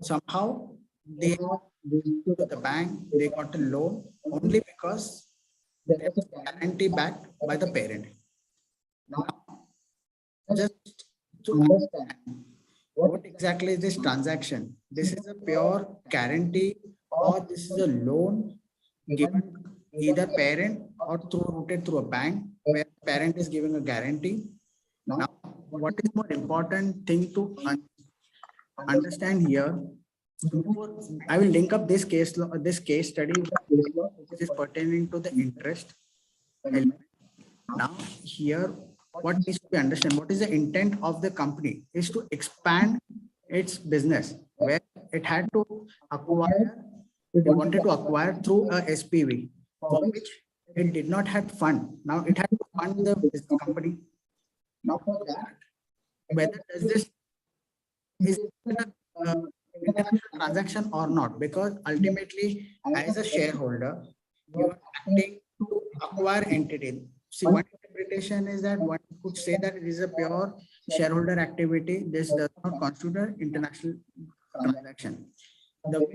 Somehow they to the bank, they got a loan only because there is a guarantee backed by the parent. Now, just to understand what exactly is this transaction, this is a pure guarantee or this is a loan given either parent or routed through a bank where parent is giving a guarantee. Now, what is more important thing to understand here? I will link up this case law, this case study with the case law which is pertaining to the interest element. Now, here, what needs to be understood? What is the intent of the company? Is to expand its business, where it had to acquire, it wanted to acquire through a SPV, for which it did not have fund. Now it had to fund the business company. Now for that, whether does this is it a international transaction or not? Because ultimately, as a shareholder, you are acting to acquire entity. See, one interpretation is that one could say that it is a pure shareholder activity. This does not constitute an international transaction. The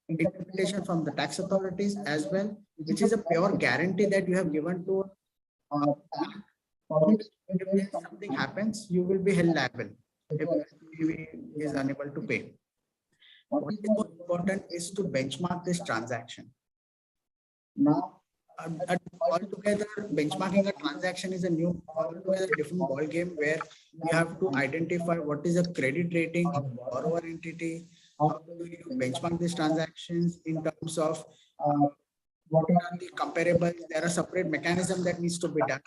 interpretation from the tax authorities as well, which is a pure guarantee that you have given to if something happens, you will be held liable if SPV is unable to pay. What is more important is to benchmark this transaction. Now, altogether, benchmarking a transaction is a new, altogether different ball game where you have to identify what is the credit rating of the borrower entity. How do you benchmark these transactions in terms of what are the comparables? There are separate mechanisms that needs to be done.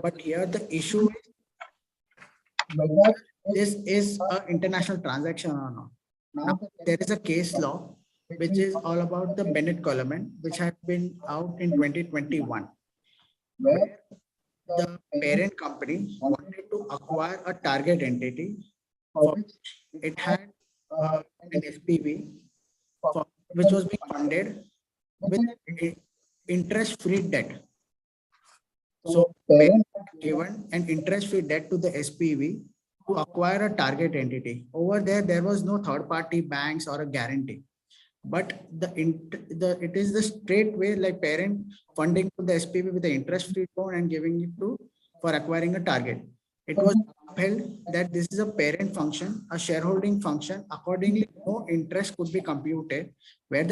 But here the issue is whether this is an international transaction or not. Now, there is a case law which is all about the Bennett Coleman, which had been out in 2021, where the parent company wanted to acquire a target entity for which it had an SPV, which was being funded with interest-free debt. So parent given an interest-free debt to the SPV to acquire a target entity. Over there, there was no third-party banks or a guarantee. But it is the straight way like parent funding to the SPV with the interest-free loan and giving it to for acquiring a target. It was upheld that this is a parent function, a shareholding function. Accordingly, no interest could be computed. Where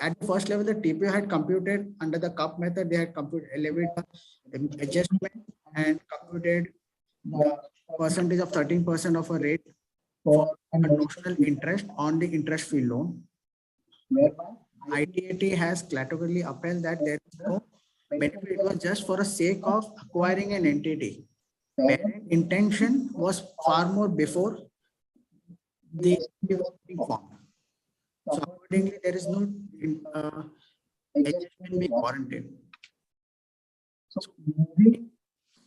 at the first level, the TPO had computed under the cup method, they had computed elevator adjustment and computed the percentage of 13% of a rate for a notional interest on the interest-free loan. Whereby ITAT has categorically upheld that there is no benefit. It was just for the sake of acquiring an entity. Parent intention was far more before the was being formed. So accordingly, there is no adjustment being warranted. So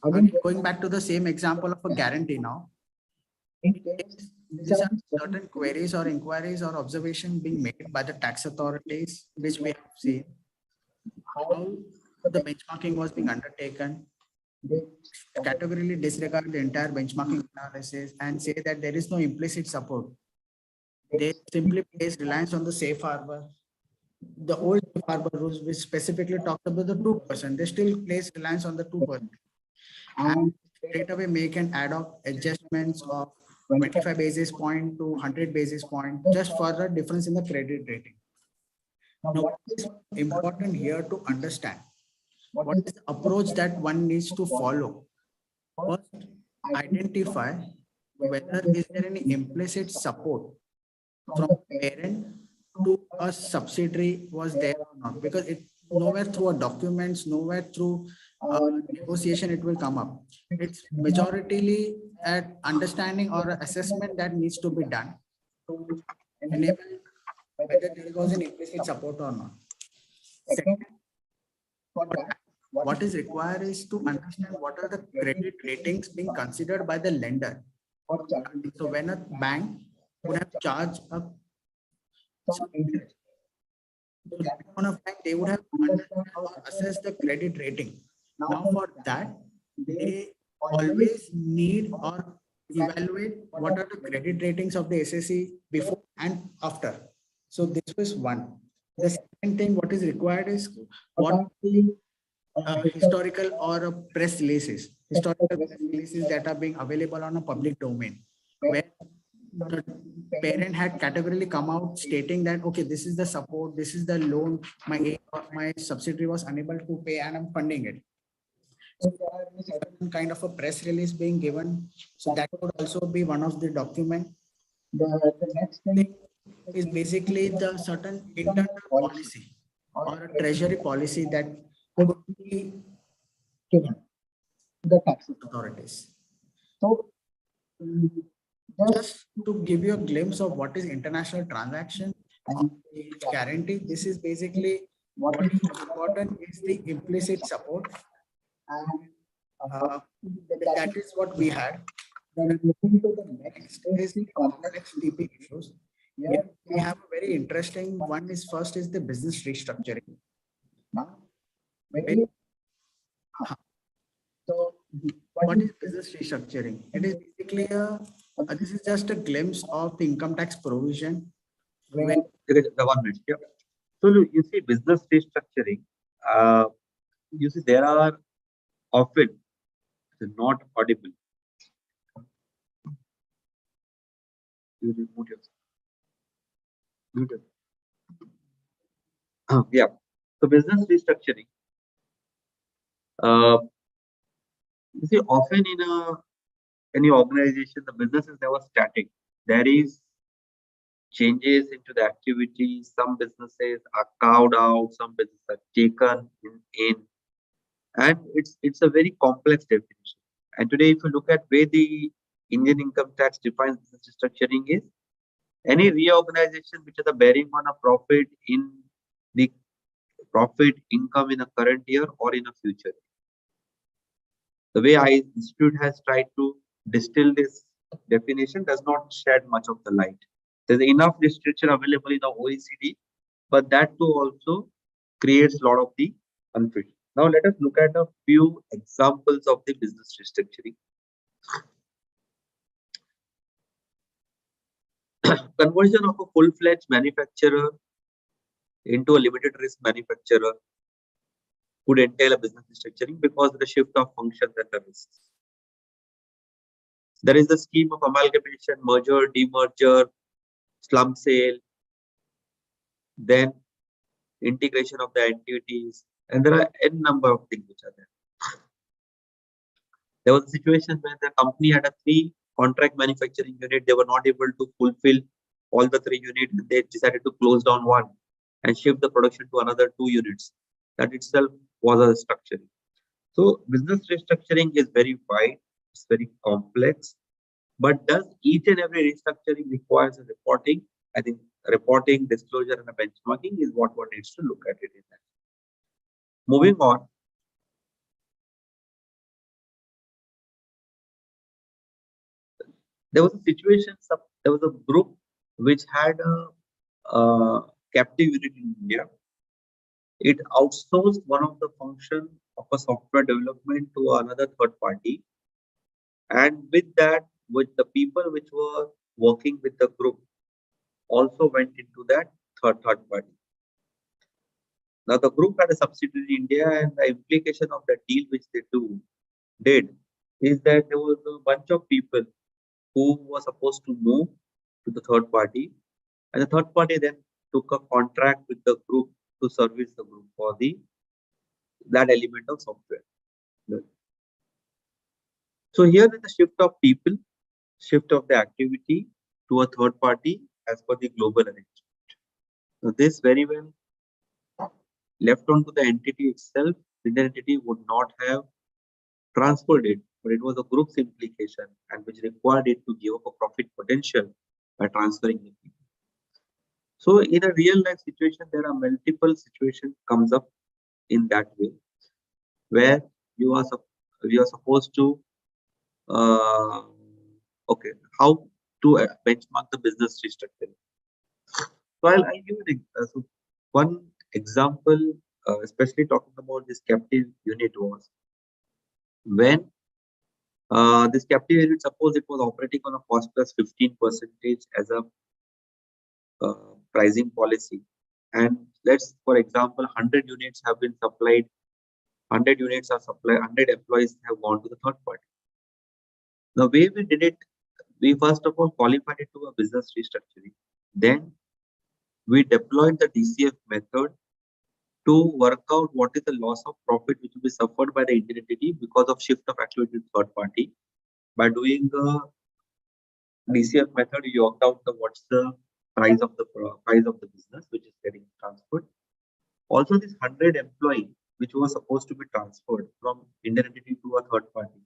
again, going back to the same example of a guarantee now, these are certain queries or inquiries or observations being made by the tax authorities, which we have seen how the benchmarking was being undertaken. They categorically disregard the entire benchmarking analysis and say that there is no implicit support. They simply place reliance on the safe harbor. The old safe harbor rules, which specifically talked about the 2%, they still place reliance on the 2%. And straight away make an ad hoc adjustments of 25 basis point to 100 basis point just for the difference in the credit rating. Now, what is important here to understand? What is the approach that one needs to follow? First, identify whether is there any implicit support from the parent to a subsidiary was there or not, because it nowhere through a documents, nowhere through negotiation it will come up. It's majoritarily at understanding or assessment that needs to be done to enable whether there was an implicit support or not. Second, for that, what is required is to understand what are the credit ratings being considered by the lender. So when a bank would have charged a some interest, so that point of time they would have understand or assess the credit rating. Now for that, they always need or evaluate what are the credit ratings of the SSE before and after. So this was one. The second thing what is required is what the historical or press releases, historical press releases that are being available on a public domain, where the parent had categorically come out stating that, okay, this is the support, this is the loan, my subsidiary was unable to pay and I'm funding it. So there is certain kind of a press release being given. So that would also be one of the document. The next thing is basically the certain internal policy or a treasury policy that could be given to the tax authorities. So just to give you a glimpse of what is international transaction and guarantee, this is basically what is important is the implicit support, and that is what we had. Then moving to the next is the complex TP issues. Here we have a very interesting one. Is first is the business restructuring. Now, maybe so what is business restructuring? It is basically this is just a glimpse of the income tax provision. When The 1 minute. Yeah. So look, you see business restructuring, you see there are often not audible. You remove yourself. Mute it. Yeah. So business restructuring, you see often in any organization, the business is never static. There is changes into the activity. Some businesses are carved out, some businesses are taken in, and it's a very complex definition. And today, if you look at where the Indian income tax defines business restructuring is any reorganization which has a bearing on a profit in the profit income in a current year or in a future. The way Institute has tried to distill this definition does not shed much of the light. There's enough literature available in the OECD, but that too also creates a lot of the confusion. Now let us look at a few examples of the business restructuring. Conversion of a full-fledged manufacturer into a limited risk manufacturer could entail a business restructuring because of the shift of functions and the risks. There is the scheme of amalgamation, merger, demerger, slump sale, then integration of the entities, and there are n number of things which are there. There was a situation where the company had a 3 contract manufacturing unit. They were not able to fulfill all the 3 units. They decided to close down one and shift the production to another 2 units. That itself was a restructuring. So business restructuring is very wide, it's very complex. But does each and every restructuring requires a reporting? I think reporting, disclosure, and a benchmarking is what one needs to look at it in that. Moving on. There was a situation, there was a group which had a captive unit in India. It outsourced one of the functions of a software development to another third party. And with that, with the people which were working with the group also went into that third party. Now the group had a subsidiary in India, and the implication of the deal which they did is that there was a bunch of people who were supposed to move to the third party, and the third party then took a contract with the group to service the group for that element of software. So here is the shift of people, shift of the activity to a third party as per the global arrangement. This very well left onto the entity itself. The Indian entity would not have transferred it, but it was a group's implication and which required it to give up a profit potential by transferring the people. So in a real life situation, there are multiple situations comes up in that way, where you are supposed to okay, how to benchmark the business restructuring. So I'll give so one example, especially talking about this captive unit was when this captive unit, suppose it was operating on a cost plus 15% as a pricing policy, and let's, for example, 100 units have been supplied, 100 units are supplied, 100 employees have gone to the third party. The way we did it, we first of all qualified it to a business restructuring. Then we deployed the DCF method to work out what is the loss of profit which will be suffered by the Indian entity because of shift of activity to third party. By doing the DCF method, you worked out what's the price of the business which is getting transferred. Also, this 100 employee which was supposed to be transferred from Indian entity to a third party,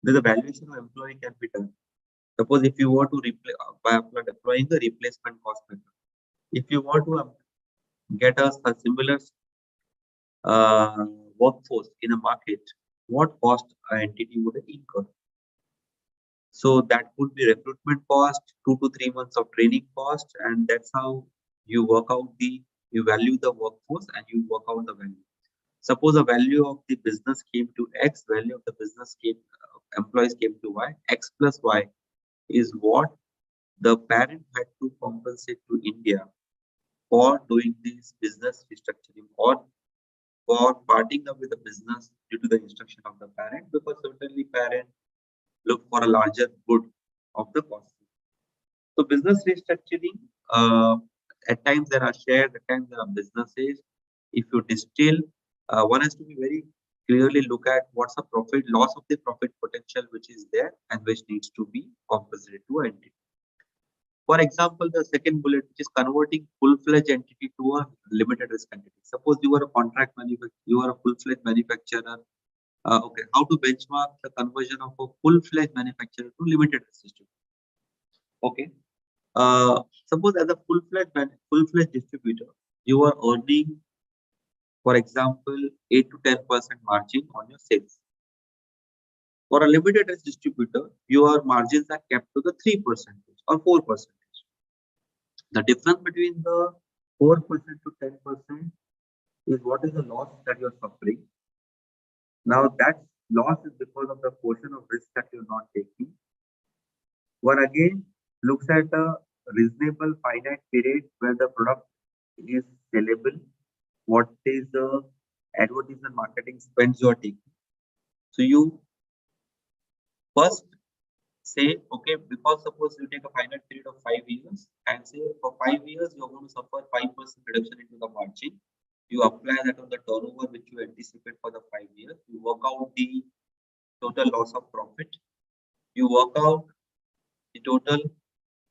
then the valuation of employee can be done. Suppose if you were to replace by deploying the replacement cost method, if you want to get a similar workforce in a market, what cost an entity would incur? So that would be recruitment cost, 2 to 3 months of training cost, and that's how you work out you value the workforce and you work out the value. Suppose the value of the business came to X, value of the business employees came to Y, X plus Y is what the parent had to compensate to India for doing this business restructuring or for parting up with the business due to the instruction of the parent, because certainly parent look for a larger good of the cost. So business restructuring, at times there are shared, at times there are businesses. If you distill, one has to be very clearly look at what's the profit, loss of the profit potential which is there and which needs to be compensated to an entity. For example, the second bullet, which is converting full-fledged entity to a limited risk entity. Suppose you are a contract manufacturer, you are a full-fledged manufacturer. Okay, how to benchmark the conversion of a full-fledged manufacturer to limited risk distributor? Okay, suppose as a full-fledged distributor, you are earning, for example, 8 to 10% margin on your sales. For a limited risk distributor, your margins are kept to the 3% or 4%. The difference between the 4% to 10% is what is the loss that you are suffering. Now that loss is because of the portion of risk that you are not taking. One again looks at a reasonable finite period where the product is sellable. What is the advertisement marketing spends you are taking? So you first say, okay, because suppose you take a finite period of 5 years and say for 5 years you're going to suffer 5% reduction into the margin. You apply that on the turnover which you anticipate for the 5 years. You work out the total loss of profit. You work out the total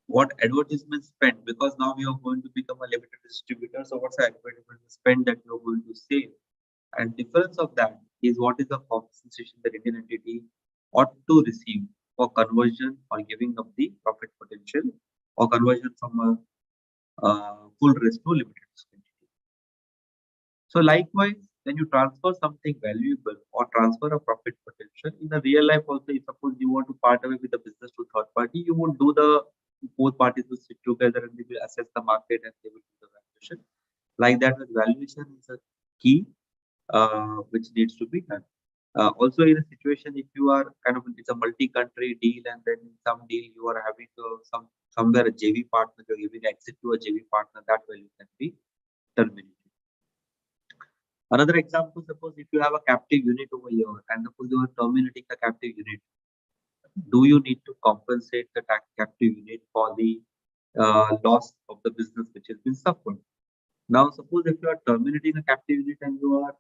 what advertisement spend, because now you are going to become a limited distributor. So what's the advertisement spend that you're going to save? And difference of that is what is the compensation that Indian entity ought to receive for conversion or giving up the profit potential or conversion from a full risk to limited risk entity. So likewise, when you transfer something valuable or transfer a profit potential in the real life also, if suppose you want to part away with the business to third party, you would do the both parties will sit together and they will assess the market and they will do the valuation. Like that, with valuation is a key which needs to be done. Also, in a situation if you are kind of it's a multi-country deal and then in some deal you are having somewhere a JV partner, you're giving exit to a JV partner, that value can be terminated. Another example, suppose if you have a captive unit over here and suppose you are terminating the captive unit, do you need to compensate the captive unit for the loss of the business which has been suffered? Now, suppose if you are terminating a captive unit and you are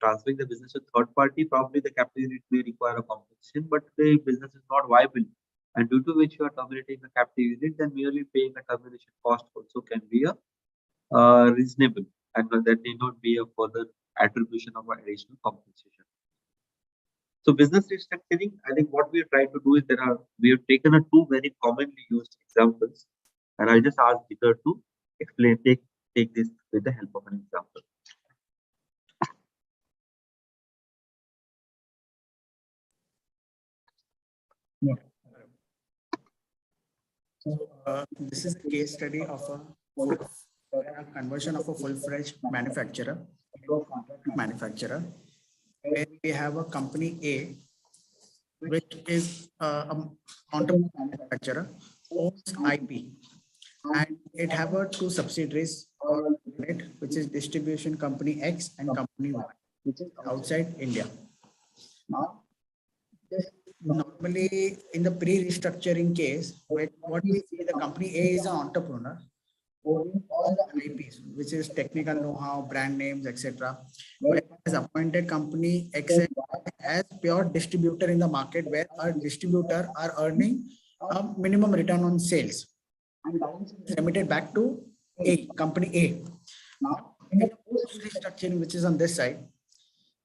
transferring the business to third party, probably the captive unit may require a compensation, but the business is not viable, and due to which you are terminating the captive unit, then merely paying a termination cost also can be a reasonable, and there need not be a further attribution of additional compensation. So business restructuring, I think what we are trying to do is we have taken a two very commonly used examples, and I'll just ask Peter to explain, take this with the help of an example. So this is a case study of a conversion of a full-fledged manufacturer to a contract manufacturer, where we have a company A, which is an entrepreneur manufacturer, owns IP, and it have two subsidiaries, which is distribution company X and company Y, which is outside India. Now, normally in the pre-restructuring case, what we see, the company A is an entrepreneur owning all the IPs, which is technical know-how, brand names, etc. Whereas appointed company X and Y as pure distributor in the market, where our distributor are earning a minimum return on sales and balance is remitted back to company A. Now, in the post-restructuring, which is on this side,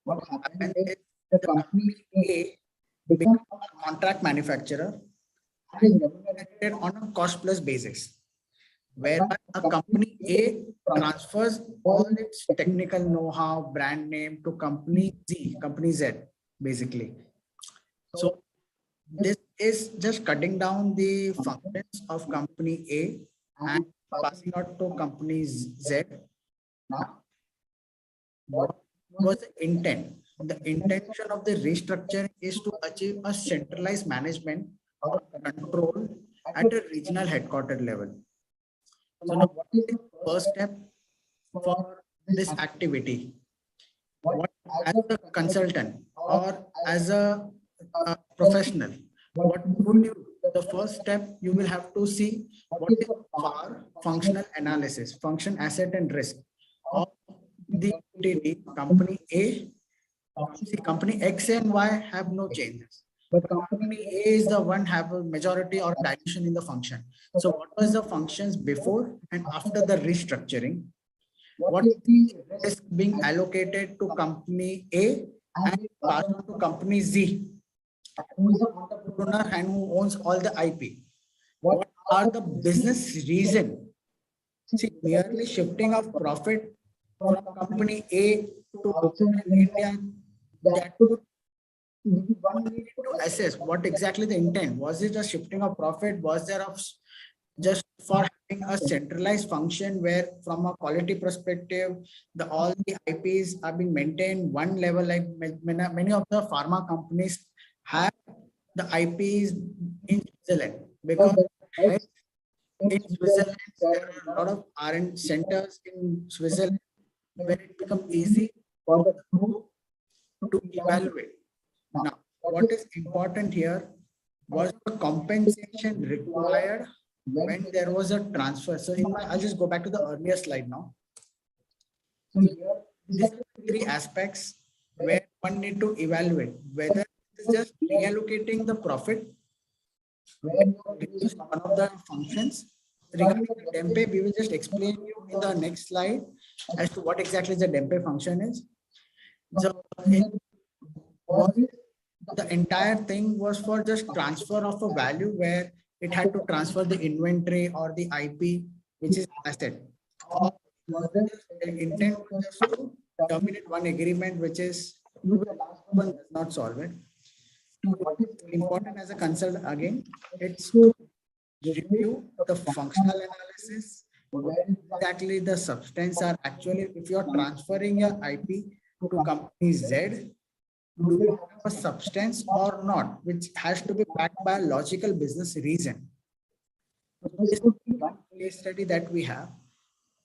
what happens is the company A becomes a contract manufacturer and is remunerated on a cost plus basis, whereby a company A transfers all its technical know-how, brand name to company Z, basically. So this is just cutting down the functions of company A and passing out to company Z. Now, what was the intent? The intention of the restructuring is to achieve a centralized management or control at a regional headquarter level. So now, what is the first step for this activity? What, as a consultant or as a professional, what would you, the first step you will have to see what is FAR, functional analysis, function, asset and risk of the entity, company A. See, company X and Y have no changes, but company A is the one have a majority or dilution in the function. So what was the functions before and after the restructuring? What is the risk being allocated to company A and passed on to company Z, who is the entrepreneur and who owns all the IP? What are the business reason? See, merely shifting of profit from company A to outside India, that would one need to assess what exactly the intent. Was it a shifting of profit? Was there of just for having a centralized function where from a quality perspective, all the IPs are being maintained one level, like many of the pharma companies have the IPs in Switzerland, because in Switzerland, there are a lot of R&D centers in Switzerland where it becomes easy for the group to evaluate. Now, what is important here was the compensation required when there was a transfer. So I'll just go back to the earlier slide now. So here, these are three aspects where one need to evaluate whether it's just reallocating the profit, where you reduce one of the functions. Regarding the DEMPE, we will just explain you in the next slide as to what exactly the DEMPE function is. So the entire thing was for just transfer of a value where it had to transfer the inventory or the IP, which is asset. Or was there an intent just to terminate one agreement, which is the last one does not solve it. What is important as a consultant again, it's to review the functional analysis, where exactly the substance are actually, if you are transferring your IP to company Z, do they have a substance or not, which has to be backed by a logical business reason. So this would be one case study that we have.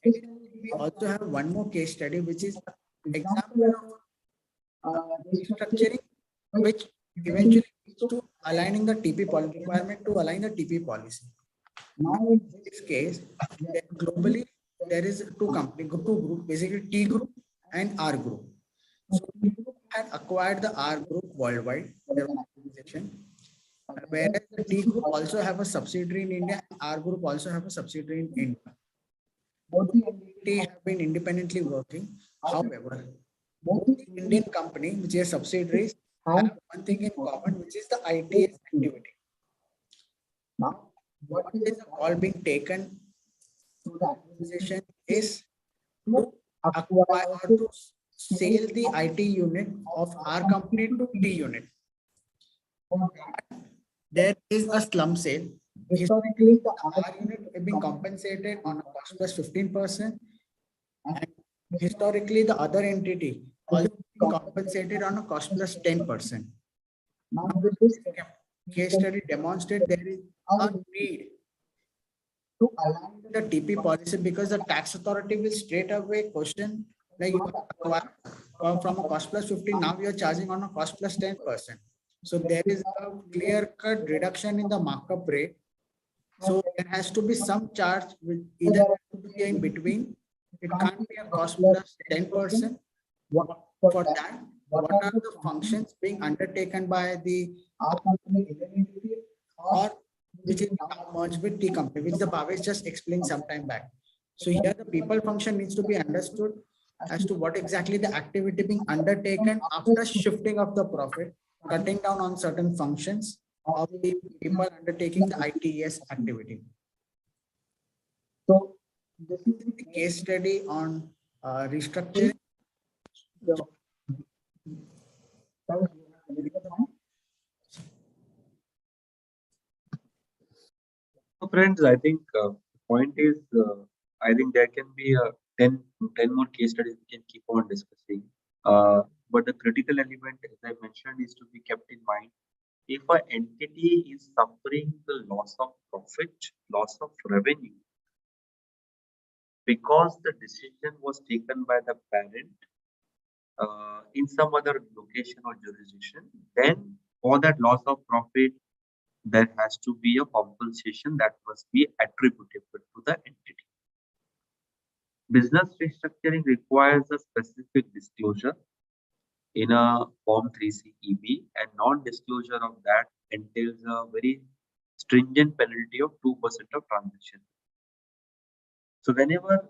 We also have one more case study, which is example of restructuring, which eventually leads to aligning the TP policy requirement to align the TP policy. Now, in this case, globally, there is two groups, basically T group and R group. So T group had acquired the R group worldwide, there was an acquisition, whereas the T group also have a subsidiary in India and R group also have a subsidiary in India. both the entities have been independently working. However, both the Indian company, which is subsidiaries, have one thing in common, which is the ITS activity. Now, what is the call being taken to the acquisition is to acquire or to sell the IT unit of our company to T unit. There is a slum sale. Historically, the R unit has been compensated on a cost plus 15%, and historically, the other entity also been compensated on a cost plus 10%. Now, this case study demonstrates there is a need to align the TP policy because the tax authority will straight away question like you acquire from a cost plus 15, now you're charging on a cost plus 10%. So there is a clear-cut reduction in the markup rate. So there has to be some charge with either in between. It can't be a cost plus 10%. For that, what are the functions being undertaken by the R company or which is now merged with T company, which the Bhavesh just explained some time back. So here the people function needs to be understood as to what exactly the activity being undertaken after shifting of the profit, cutting down on certain functions of the people undertaking the ITES activity. So this is the case study on restructuring. So friends, I think point is, I think there can be 10 more case studies we can keep on discussing. But the critical element, as I mentioned, is to be kept in mind. If an entity is suffering the loss of profit, loss of revenue, because the decision was taken by the parent in some other location or jurisdiction, then for that loss of profit, there has to be a compensation that must be attributable to the entity. Business restructuring requires a specific disclosure in a Form 3C EB, and non-disclosure of that entails a very stringent penalty of 2% of transaction. So whenever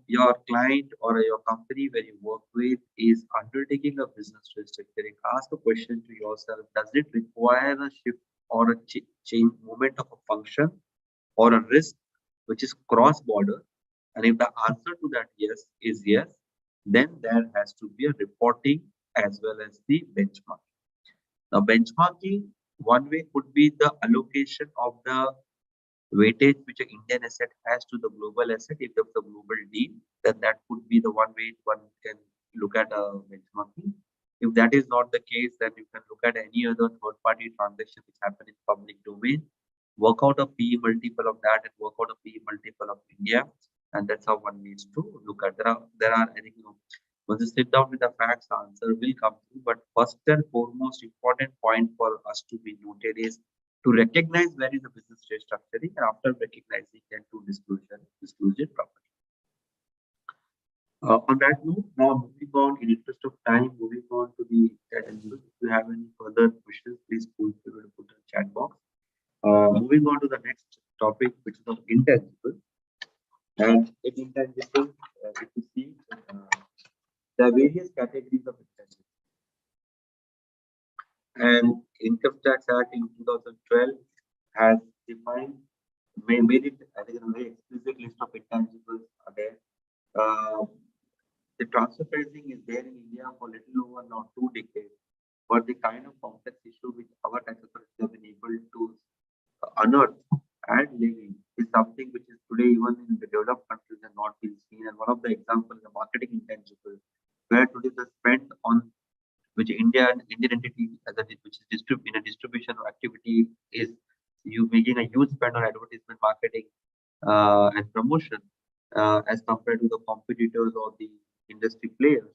your client or your company where you work with is undertaking a business restructuring, ask a question to yourself: does it require a shift or a change movement of a function or a risk which is cross-border? And if the answer to that yes is yes, then there has to be a reporting as well as the benchmark. Now, benchmarking one way could be the allocation of the weightage which an Indian asset has to the global asset. If there's a global deal, then that could be the one way one can look at benchmarking. If that is not the case, then you can look at any other third-party transaction which happen in public domain, work out a PE multiple of that and work out a PE multiple of India, and that's how one needs to look at. There are I think once you sit down with the facts, the answer will come through. But first and foremost important point for us to be noted is to recognize where is the business restructuring, and after recognizing, then to disclose it properly. On that note, now moving on, in interest of time, moving on to the intangibles. If you have any further questions, please feel free to put in the chat box. Moving on to the next topic, which is of intangible. And in intangible, if you see, there are various categories of intangible. And Income Tax Act in 2012 has defined, made it, I think, a very explicit list of intangibles are there. The transfer pricing is there in India for a little over now 2 decades, but the kind of complex issue which our tax authorities have been able to unearth and levy is something which is today even in the developed countries and not been seen. And one of the examples is the marketing intangible, where today the spend on which Indian entity as a which is in a distribution activity is you making a huge spend on advertisement, marketing, and promotion as compared to the competitors or the industry players.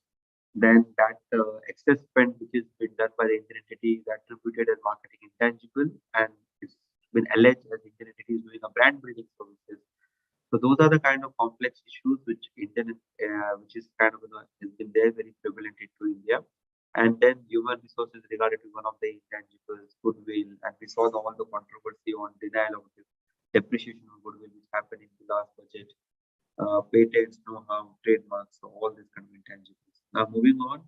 Then that excess spend which is been done by the Indian entity is attributed as marketing intangible, and it's been alleged as Indian entity is doing a brand building services. So those are the kind of complex issues which which is kind of has been there very prevalent into India. And then human resources regarded to one of the intangibles, goodwill, and we saw all the controversy on denial of depreciation of goodwill which happened in the last budget. patents, know-how, trademarks, so all these kind of intangibles. Now moving on,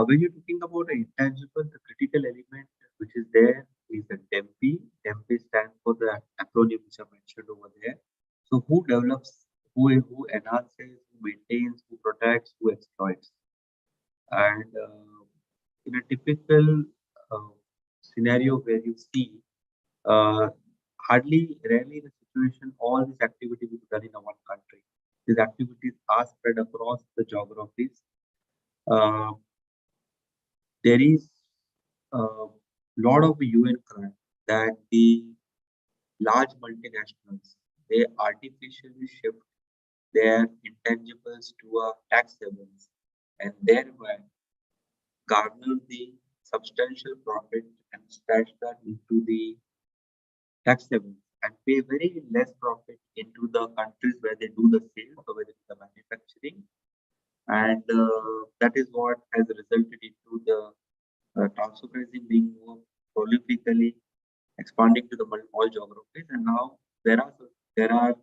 when you're talking about an intangible, the critical element which is there is the DEMPI. DEMPI stands for the acronym which I mentioned over there. So who develops, who enhances, who maintains, who protects, who exploits. And in a typical uh, scenario where you see uh, rarely in a situation, all these activities will be done in a one country. These activities are spread across the geographies. Uh, there is a lot of UN crime that the large multinationals, they artificially shift their intangibles to a tax havens and thereby garner the substantial profit and stash that into the tax havens and pay very less profit into the countries where they do the sales or where they do the manufacturing. And that is what has resulted into the transfer pricing being more prolifically expanding to the all geographies. And now there are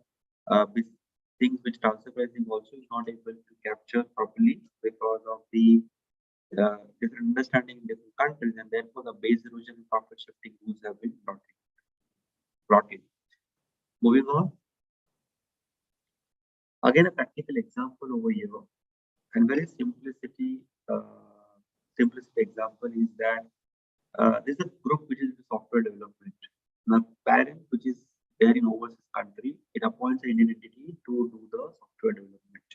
things which transfer pricing also is not able to capture properly because of the different understanding in different countries, and therefore the base erosion and profit shifting rules have been brought in. Moving on, again a practical example over here, and very simplicity example is that there's a group which is the software development. The parent, which is there in overseas country, it appoints an Indian entity to do the software development.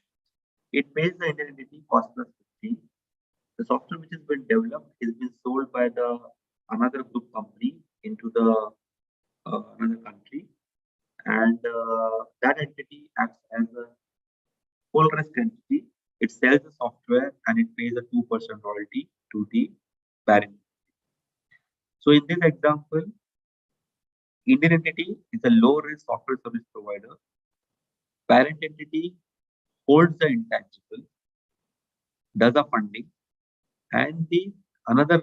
It pays the Indian entity cost plus 50. The software which has been developed is been sold by the another group company into the another country, and that entity acts as a full risk entity. It sells the software and it pays a 2% royalty to the parent. So in this example, Indian entity is a low risk software service provider. Parent entity holds the intangible, does the funding, and the another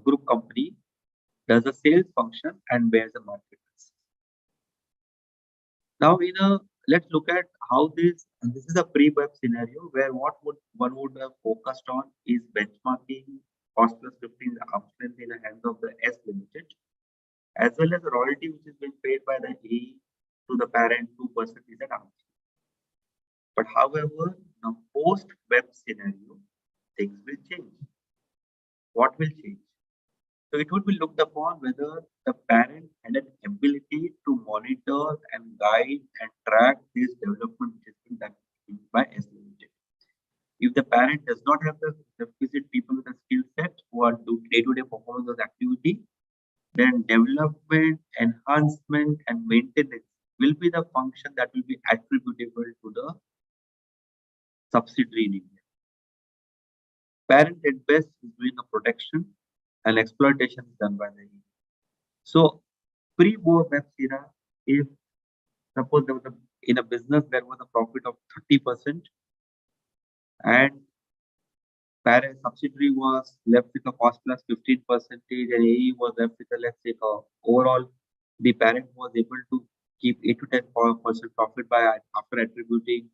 group company does the sales function and bears the market risk. Now, let's look at how this is a pre-web scenario where one would have focused on is benchmarking cost plus 15 arm's length in the hands of the S Limited, as well as the royalty which is being paid by the A to the parent 2% is at arm's length. But however, in a post-web scenario, things will change. What will change? So it would be looked upon whether the parent had an ability to monitor and guide and track this development which is being done by S Limited. If the parent does not have the requisite people with a skill set who are do day-to-day performance of the activity, then development, enhancement, and maintenance will be the function that will be attributable to the subsidiary in India. Parent at best is doing a protection and exploitation is done by the E. So pre-web era, if suppose there was in a business there was a profit of 30% and parent subsidiary was left with a cost plus 15% and AE was left with a, let's say overall the parent was able to keep 8 to 10% profit by after attributing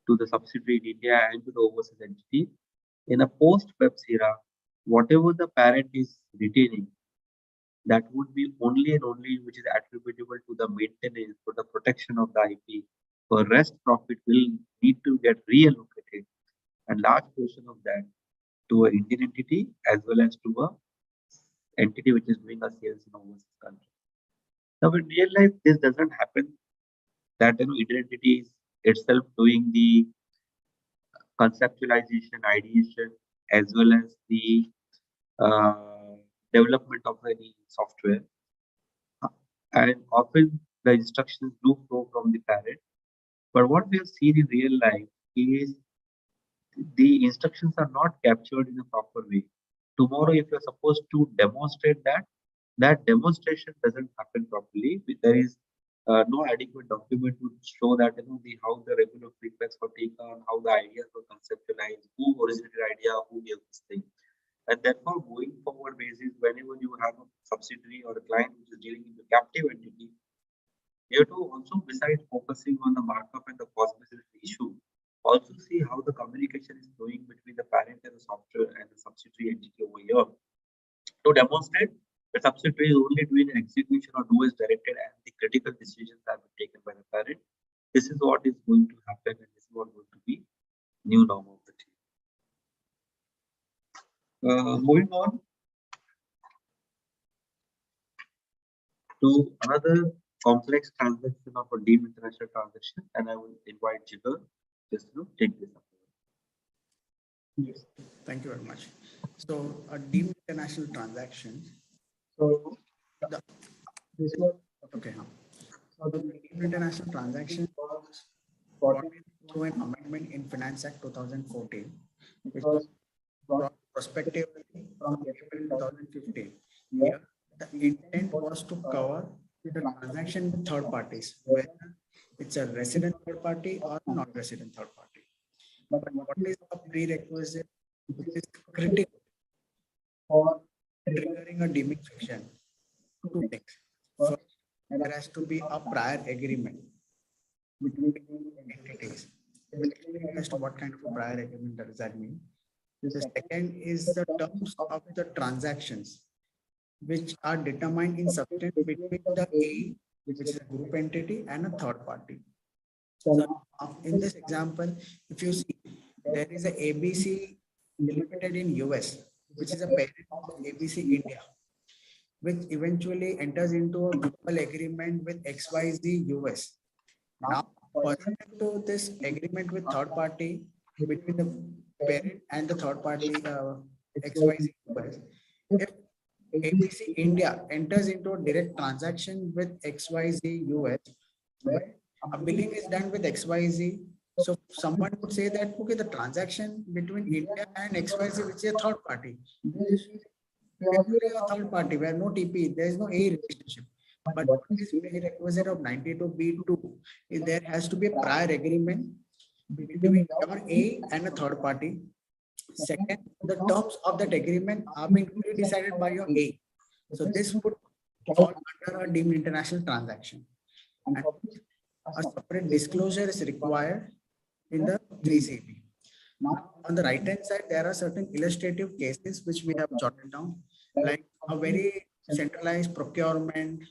to the subsidiary in India and to the overseas entity. In a post-web era, whatever the parent is retaining, that would be only and only which is attributable to the maintenance for the protection of the IP. For rest profit will need to get reallocated, and large portion of that to an Indian entity as well as to a entity which is doing a sales in overseas country. Now in real life, this doesn't happen. That Indian entity is itself doing the conceptualization, ideation, as well as the development of any software. And often the instructions do flow from the parent. But what we have seen in real life is the instructions are not captured in a proper way. Tomorrow, if you're supposed to demonstrate that, that demonstration doesn't happen properly. There is no adequate document to show that how the regular feedbacks were taken, how the ideas were conceptualized, who originated idea, who gave this thing. And therefore, going forward basis, whenever you have a subsidiary or a client which is dealing with a captive entity, You have to also, besides focusing on the markup and the cost basis issue, also see how the communication is flowing between the parent and the software and the subsidiary entity over here to demonstrate the subsidiary is only doing an execution or do as directed and the critical decisions are being taken by the parent. This is what is going to happen and this is what is going to be new norm of the team. Moving on to another complex transaction of a deemed international transaction, and I will invite Jigar just to take this up. Yes, thank you very much. So a deemed international transaction. So this was okay. So the deemed international transaction was brought in through an amendment in Finance Act 2014, which was brought prospectively from April 2015. Here, the intent was to cover the transaction with third parties, whether it's a resident third party or non-resident third party. But what is a prerequisite which is critical for triggering a deeming fiction? Two things. First, there has to be a prior agreement between entities. We'll explain as to what kind of a prior agreement does that mean. The second is the terms of the transactions, which are determined in substance between the A, which is a group entity, and a third party. So in this example, if you see, there is a ABC Limited in US, which is a parent of ABC India, which eventually enters into a global agreement with XYZ US. Now, pursuant to this agreement with third party between the parent and the third party XYZ US, if ABC India enters into a direct transaction with XYZ US, where a billing is done with XYZ. So someone would say that, okay, the transaction between India and XYZ, which is a third party, this is purely a third party where no TP, there is no A relationship. But what is prerequisite of 92B2 is there has to be a prior agreement between your A and a third party. Second, the terms of that agreement are being decided by your A. So this would fall under a deemed international transaction. And a separate disclosure is required in the 3CB. Now, on the right hand side, there are certain illustrative cases which we have jotted down, like a very centralized procurement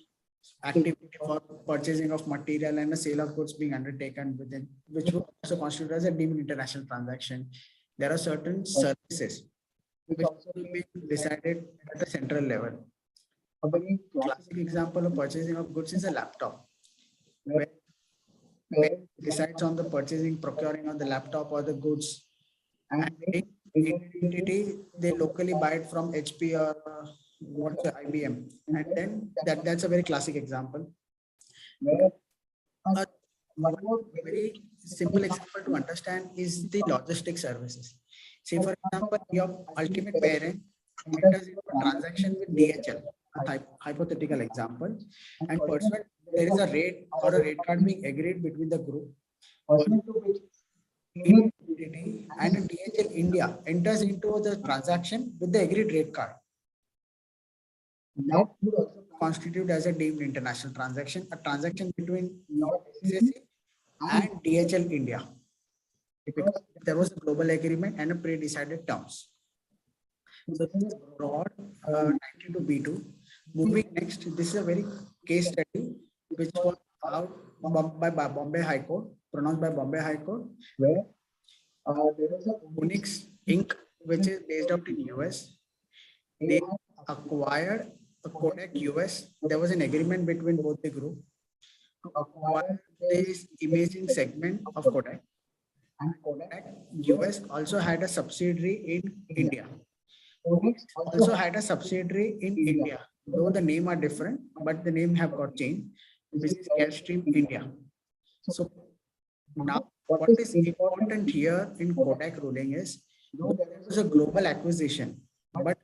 activity for purchasing of material and a sale of goods being undertaken within, which would also constitute as a deemed international transaction. There are certain services which also will be decided at a central level. A very classic example of purchasing of goods is a laptop, where decides on the purchasing, procuring of the laptop or the goods, and in entity they locally buy it from HP or what's the IBM, and then that's a very classic example. Where one more very simple example to understand is the logistic services. Say for example, your ultimate parent enters into a transaction with DHL, a hypothetical example, and pursuant there is a rate or a rate card being agreed between the group, pursuant to which Indian entity and DHL India enters into the transaction with the agreed rate card. That would also constitute as a deemed international transaction, a transaction between your SSC and DHL India, because there was a global agreement and a pre-decided terms. So this is broad 92B2. Moving next, this is a very case study which was out by Bombay High Court, pronounced by Bombay High Court, where there is a Unix Inc. which is based out in US. They acquired a Kodak US. There was an agreement between both the group to acquire this imaging segment of Kodak. And Kodak US also had a subsidiary in India. Unix also had a subsidiary in India, though the name are different, but the name have got changed, which is Carestream India. So now what is important here in Kodak ruling is, though there was a global acquisition, but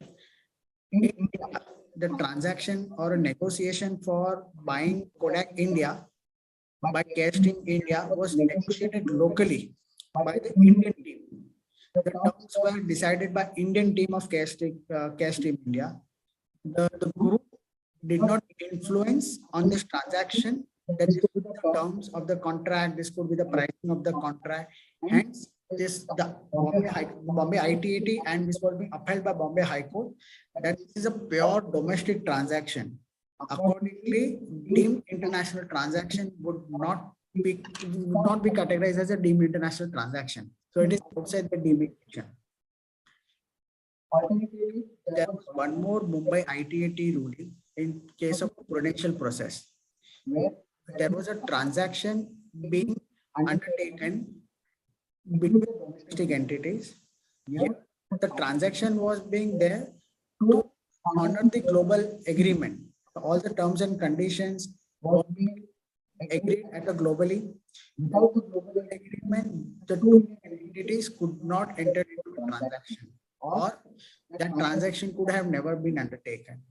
in India, the transaction or a negotiation for buying Kodak India by Carestream India was negotiated locally by the Indian team. The terms were decided by Indian team of Carestream India. The group did not influence on this transaction that this could be the terms of the contract, this could be the pricing of the contract. Hence, the Bombay ITAT and this was being upheld by Bombay High Court, that this is a pure domestic transaction. Accordingly, deemed international transaction would not be categorized as a deemed international transaction. So it is outside the demarcation. Alternatively, there was one more Mumbai ITAT ruling in case of prudential process, where there was a transaction being undertaken between domestic entities. Here, the transaction was being there to honor the global agreement. All the terms and conditions were being agreed at a globally. Without the global agreement, the two entities could not enter into a transaction, or that transaction could have never been undertaken.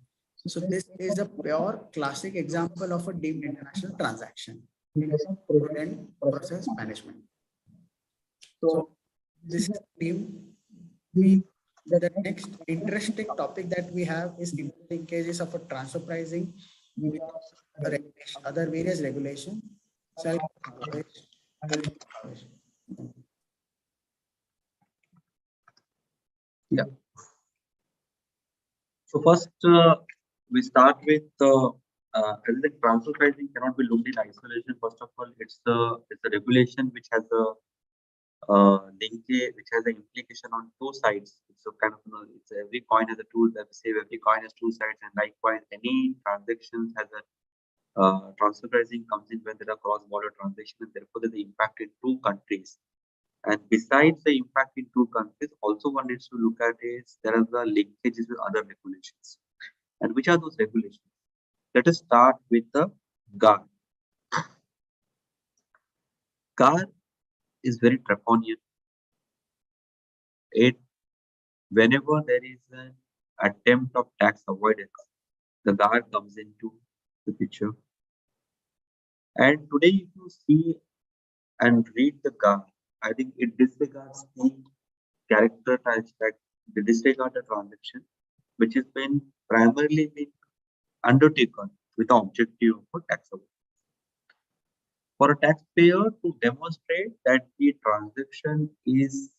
So this is a pure classic example of a deemed international transaction in case of prudent process management. So this is deemed. The next interesting topic that we have is linkages of a transfer pricing with other various regulations. So Yeah. So first, we start with I think transfer pricing cannot be looked in isolation. First of all, it's a regulation which has a linkage, which has an implication on two sides. It's a kind of, it's every coin has a two. That we say every coin has two sides, and likewise, any transactions has a transfer pricing comes in when there are cross-border transactions, and therefore there's the impact in two countries. And besides the impact in two countries, also one needs to look at is there are the linkages with other regulations. And which are those regulations? Let us start with the GAR. GAR is very draconian. Whenever there is an attempt of tax avoidance, the GAR comes into the picture. And today, if you see and read the GAR, I think it disregards the character types, that they disregard the transaction, which has been primarily been undertaken with the objective of tax avoidance. For a taxpayer to demonstrate that the transaction is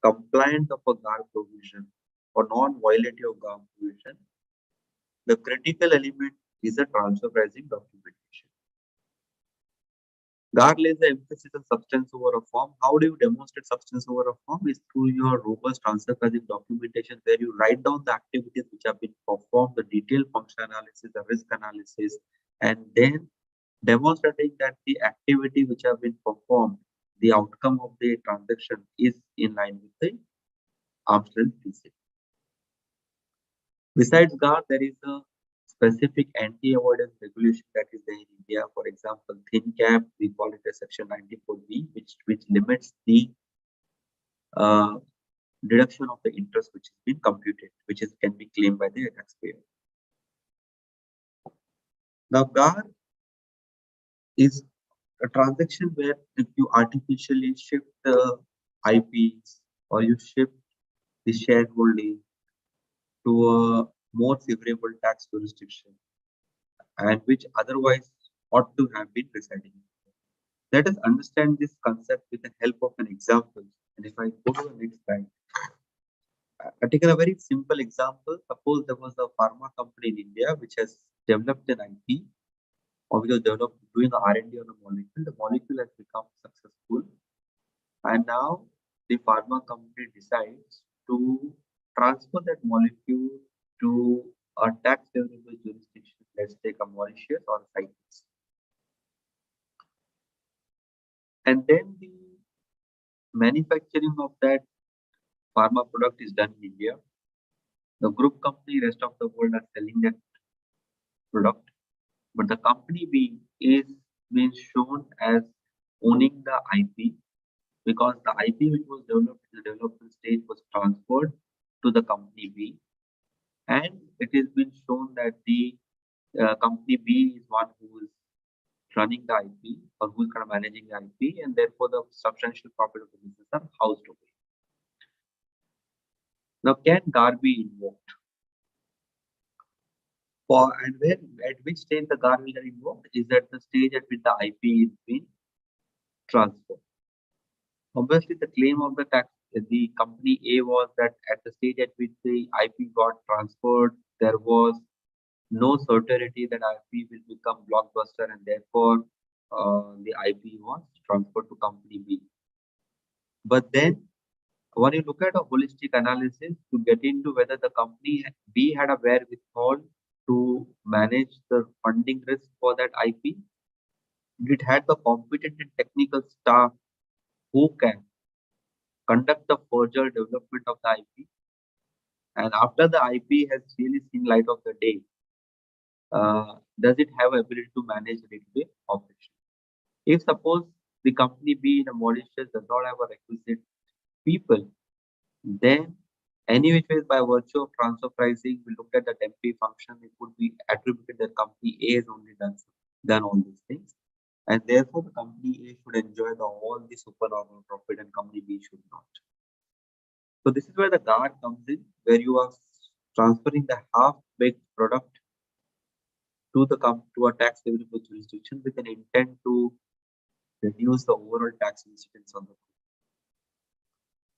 compliant of a GAR provision or non-violative of GAR provision, the critical element is a transfer pricing documentation. GAR lays the emphasis on substance over a form. How do you demonstrate substance over a form? Is through your robust transfer pricing documentation, where you write down the activities which have been performed, the detailed function analysis, the risk analysis, and then demonstrating that the activity which have been performed, the outcome of the transaction is in line with the arm's length principle. Besides GAR, there is a specific anti-avoidance regulation that is there in India. For example, thin cap, we call it as section 94B, which limits the deduction of the interest which has been computed, which can be claimed by the taxpayer. Now, GAR is a transaction where if you artificially shift the IPs or you shift the shareholding to a more favorable tax jurisdiction, and which otherwise ought to have been residing. Let us understand this concept with the help of an example. And if I go to the next slide, I take a very simple example. Suppose there was a pharma company in India which has developed an IP, or which was developed doing R&D on a molecule. The molecule has become successful, and now the pharma company decides to transfer that molecule to a tax favorable jurisdiction. Let's take a Mauritius or Cyprus. And then the manufacturing of that pharma product is done in India. The group company, rest of the world, are selling that product, but the company B is being shown as owning the IP, because the IP which was developed in the development stage was transferred to the company B, and it has been shown that the company B is one who is running the IP or who is kind of managing the IP, and therefore the substantial profit of the business are housed over. Now, can GAR be invoked? And when at which stage the GAR will get involved is at the stage at which the IP is being transferred. Obviously, the claim of the company A was that at the stage at which the IP got transferred, there was no certainty that IP will become blockbuster, and therefore the IP was transferred to company B. But then, when you look at a holistic analysis to get into whether the company B had a wherewithal to manage the funding risk for that IP, it had the competent and technical staff who can conduct the further development of the IP. And after the IP has really seen light of the day, does it have ability to manage day-to-day operation? If suppose the company B in a Mauritius does not have a requisite people, then any which ways by virtue of transfer pricing, we look at the temporary function, it would be attributed that company A has only done all these things. And therefore, the company A should enjoy all the supernormal profit and company B should not. So this is where the GAR comes in, where you are transferring the half-baked product to a tax favorable jurisdiction with an intent to reduce the overall tax incidence on the group.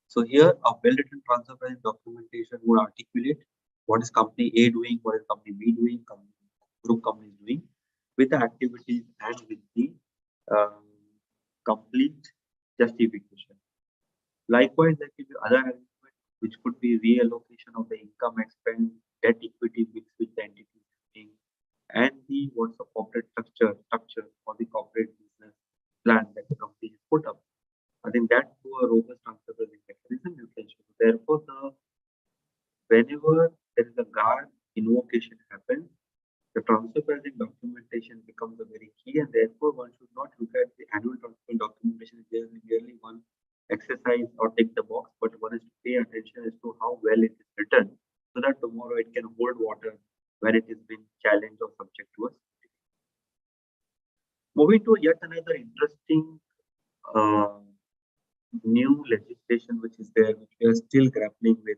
So here, a well-written transfer price documentation would articulate what is company A doing, what is company B doing, group companies doing, with the activities and with the complete justification. Likewise, there could be other elements which could be reallocation of the income expense, debt equity mix which the entity is doing, and the what's the corporate structure for the corporate business plan that the company has put up. I think that through a robust transfer pricing mechanism you can show. Therefore, whenever there is a GAR invocation happens, the transfer pricing documentation becomes a very key, and therefore one should not look at the annual transfer documentation as merely one exercise or tick the box, but one is to pay attention as to how well it is written, so that tomorrow it can hold water where it is being challenged or subject to us. Moving to yet another interesting new legislation which is there, which we are still grappling with,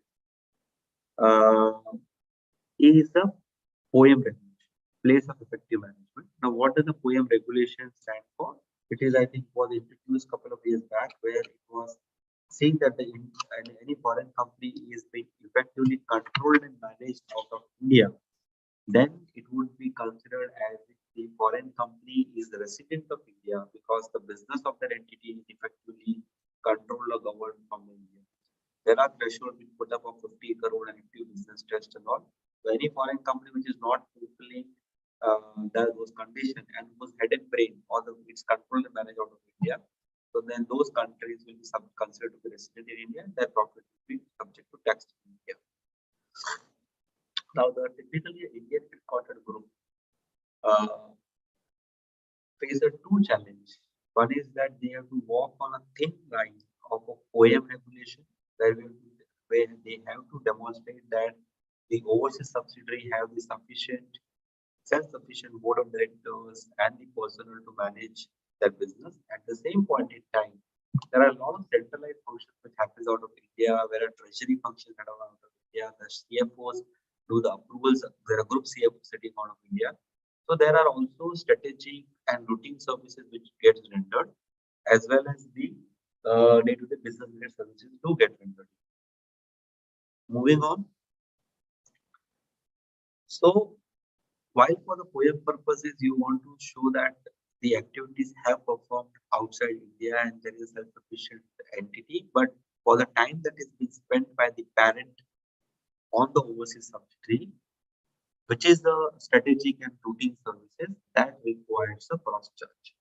is the POEM regulation, place of effective management. Now, what does the POEM regulation stand for? It is, I think, was introduced a couple of years back, where it was saying that any foreign company is being effectively controlled and managed out of India, then it would be considered as if the foreign company is the resident of India, because the business of that entity is effectively controlled or governed from India. There are thresholds being put up of 50 crore and active business test and all. So any foreign company which is not fulfilling those conditions and whose head and brain or it's controlled and managed out of India, so then those countries will be considered to be resident in India, and their profit will be subject to tax in India. Now, the typically Indian headquartered group face a two challenge. One is that they have to walk on a thin line of a POEM regulation, where they have to demonstrate that the overseas subsidiary have the self-sufficient board of directors and the personnel to manage their business. At the same point in time, there are a lot of centralized functions which happens out of India, where a treasury function out of India, the CFOs do the approvals, there are group CFOs sitting out of India. So there are also strategic and routine services which get rendered, as well as the day-to-day business services do get rendered. Moving on. So, while for the POEM purposes, you want to show that the activities have performed outside India and there is a self-sufficient entity, but for the time that is being spent by the parent on the overseas subsidiary, which is the strategic and routine services, that requires a cross charge.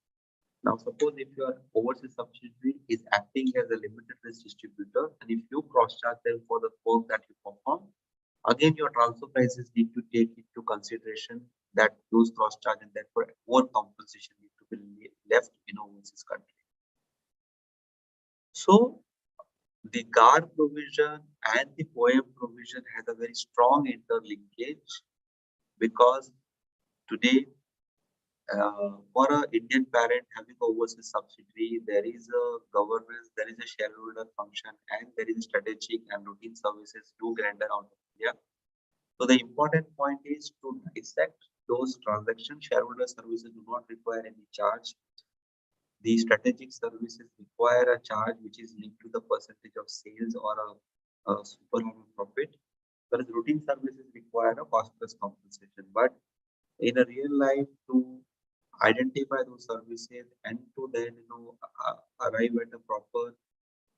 Now, suppose if your overseas subsidiary is acting as a limited risk distributor, and if you cross charge them for the work that you perform, again your transfer prices need to take into consideration that those cross charge, and therefore more compensation need to be left in overseas country. So the GAR provision and the POEM provision has a very strong interlinkage, because today for an Indian parent having overseas subsidiary, there is a governance, there is a shareholder function, and there is strategic and routine services to render out of India. So the important point is to dissect those transactions. Shareholder services do not require any charge. The strategic services require a charge which is linked to the percentage of sales or a supernormal profit, whereas routine services require a cost plus compensation. But in a real life, to identify those services and to then arrive at a proper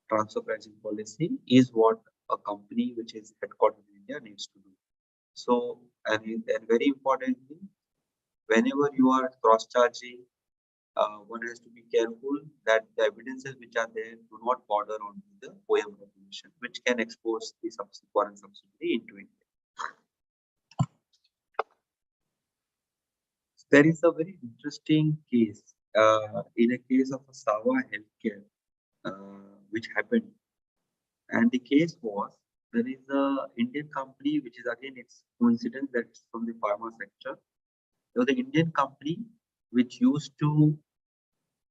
transfer pricing policy is what a company which is headquartered in India needs to do. So, and very importantly, whenever you are cross charging, one has to be careful that the evidences which are there do not border on the OM regulation, which can expose the foreign subsidiary into India. There is a very interesting case in a case of a Sawa Healthcare, which happened, and the case was there is a Indian company which is again it's coincidence that's from the pharma sector. There was an Indian company which used to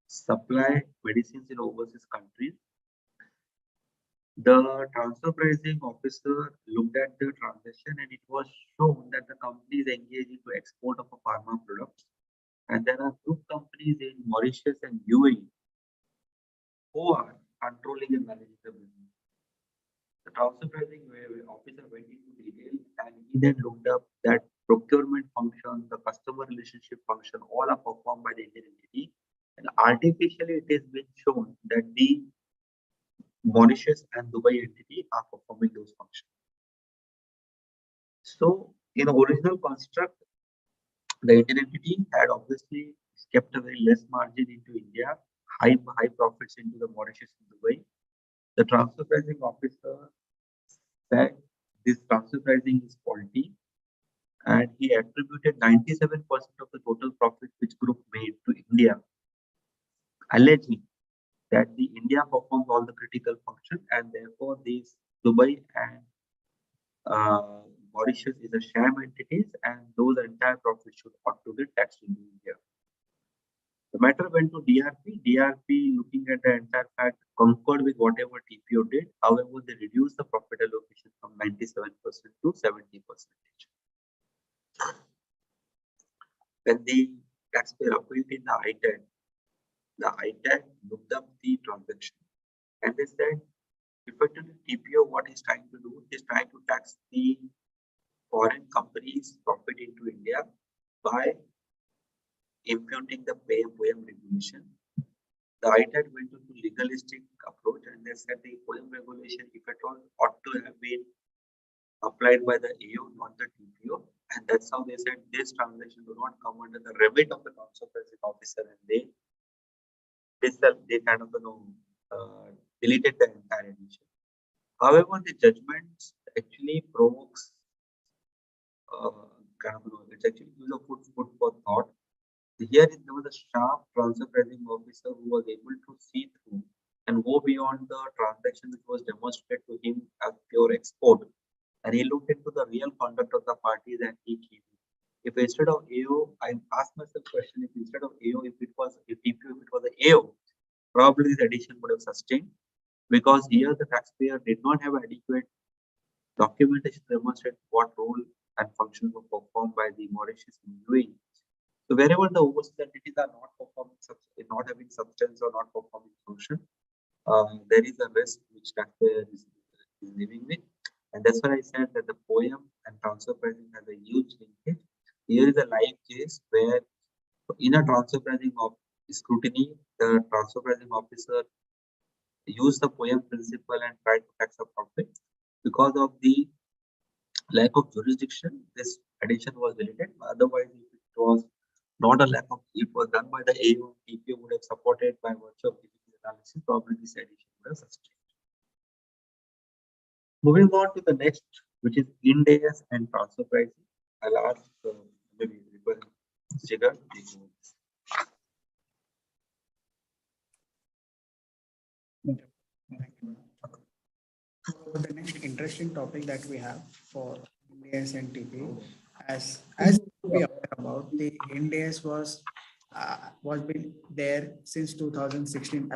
supply medicines in overseas countries. The transfer pricing officer looked at the transaction and it was shown that the company is engaged into export of a pharma products. And there are group companies in Mauritius and UAE who are controlling and managing the business. The transfer pricing officer went into detail and he then looked up that procurement function, the customer relationship function, all are performed by the Indian entity. And artificially, it has been shown that the Mauritius and Dubai entity are performing those functions. So, in the original construct, the Indian entity had obviously kept a very less margin into India, high profits into the Mauritius and Dubai. The transfer pricing officer said this transfer pricing is faulty, and he attributed 97% of the total profit which group made to India, alleging that the India performs all the critical function and therefore these Dubai and Mauritius is a sham entities and those entire profits should ought to be taxed in India. The matter went to DRP. DRP, looking at the entire fact, concurred with whatever TPO did. However, they reduced the profit allocation from 97% to 70%. When the taxpayer appealed in the ITAD looked up the transaction and they said, effectively, TPO, what he's trying to do is trying to tax the foreign companies' profit into India by imputing the POM regulation. The ITAD went into legalistic approach and they said the POM regulation, if at all, ought to have been applied by the AO, not the TPO. And that's how they said this transaction do not come under the remit of the transfer pricing officer, and they kind of deleted the entire edition. However, the judgment actually provokes it actually gives a food for thought. Here there was a sharp transfer pricing officer who was able to see through and go beyond the transaction which was demonstrated to him as pure export. And he looked into the real conduct of the parties and he came. If instead of AO, I asked myself question, if instead of AO, if it was a AO, probably this addition would have sustained, because here the taxpayer did not have adequate documentation to demonstrate what role and function were performed by the Mauritius and UAE. So wherever the overseas entities are not performing, not having substance or not performing function, there is a risk which taxpayer is living with. And that's why I said that the POM and transfer pricing has a huge linkage. Here is a live case where in a transfer pricing of scrutiny, the transfer pricing officer used the POM principle and tried to tax a profit. Because of the lack of jurisdiction, this addition was deleted. Otherwise, if it was not a lack of, it was done by the AO, TPO would have supported by virtue of the analysis, probably this addition would have sustained. Moving on to the next, which is Ind AS and transfer pricing. I'll ask maybe Jigar. The next interesting topic that we have for Ind AS and TP, as we are aware about, the Ind AS was been there since 2016.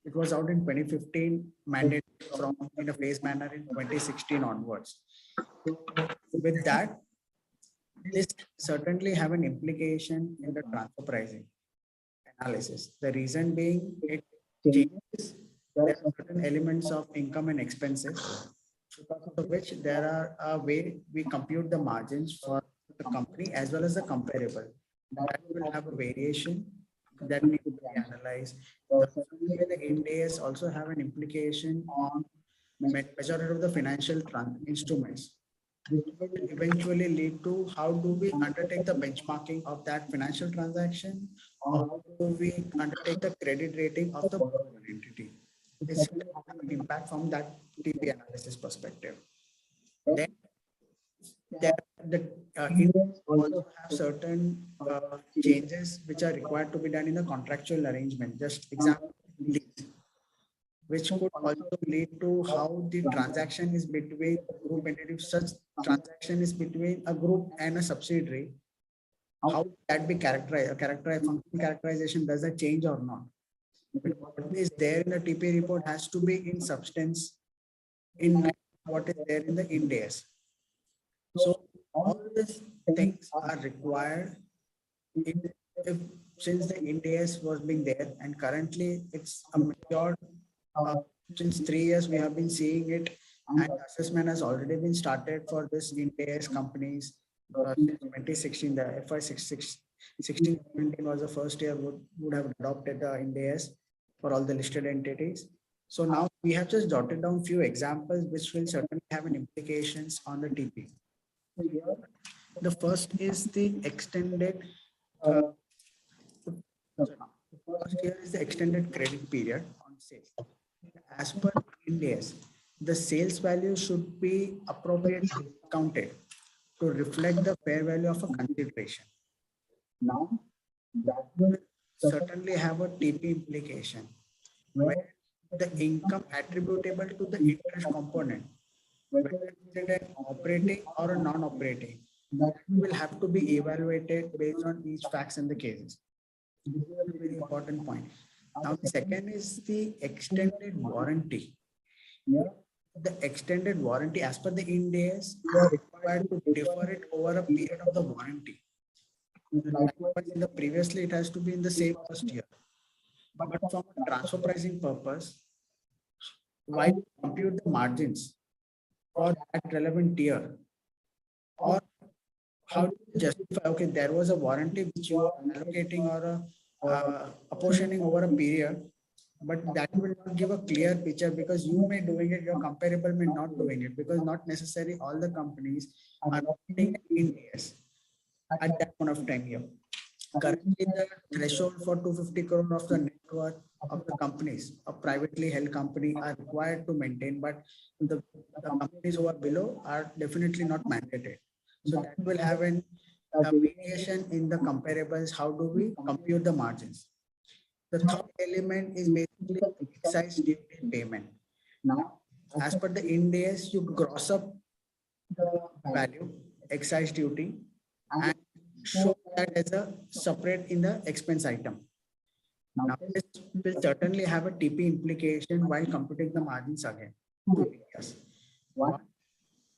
It was out in 2015, mandated from in a phased manner in 2016 onwards. With that, this certainly have an implication in the transfer pricing analysis. The reason being it changes there are certain elements of income and expenses, because of which there are a way we compute the margins for the company as well as the comparable. That will have a variation that needs to be analyzed. Certainly the Ind AS also have an implication on majority of the financial instruments, which will eventually lead to how do we undertake the benchmarking of that financial transaction, or how do we undertake the credit rating of the borrower entity. This will have an impact from that TP analysis perspective. Then there the Indians also have certain changes which are required to be done in the contractual arrangement. Just example, lease, which could also lead to how the transaction is between group entities. Such transaction is between a group and a subsidiary. How would that be characterized? Function characterization, does that change or not? What is there in the TP report has to be in substance in what is there in the Ind AS. So all these things are required since the Ind AS was being there, and currently it's a mature. Since 3 years we have been seeing it, and assessment has already been started for this Ind AS companies since 2016. The FY 16-17 was the first year would have adopted the Ind AS for all the listed entities. So now we have just jotted down few examples which will certainly have an implications on the TP. The first is the extended. First here is the extended credit period on sales. As per Ind AS, the sales value should be appropriately discounted to reflect the fair value of a consideration. Now, that will certainly have a TP implication, where the income attributable to the interest component, whether it's an operating or a non-operating, that will have to be evaluated based on each facts and the cases. This is a very important point. Now, the second is the extended warranty. Here, the extended warranty, as per the Ind AS, you are required to defer it over a period of the warranty. Likewise, in the previously, it has to be in the same first year. But from a transfer pricing purpose, why compute the margins for that relevant year? Or how do you justify, okay, there was a warranty which you are allocating or apportioning over a period, but that will not give a clear picture, because you may doing it, your comparable may not doing it, because not necessarily all the companies are operating in AS at that point of time here. Currently, the threshold for 250 crore of the net worth of the companies, a privately held company, are required to maintain, but the companies who are below are definitely not mandated. So that will have a variation in the comparables. How do we compute the margins? The third element is basically excise duty payment. Now, as per the Ind AS, you gross up the value, excise duty, and show that as a separate in the expense item. Now, this will certainly have a TP implication while computing the margins again. 2 areas. One,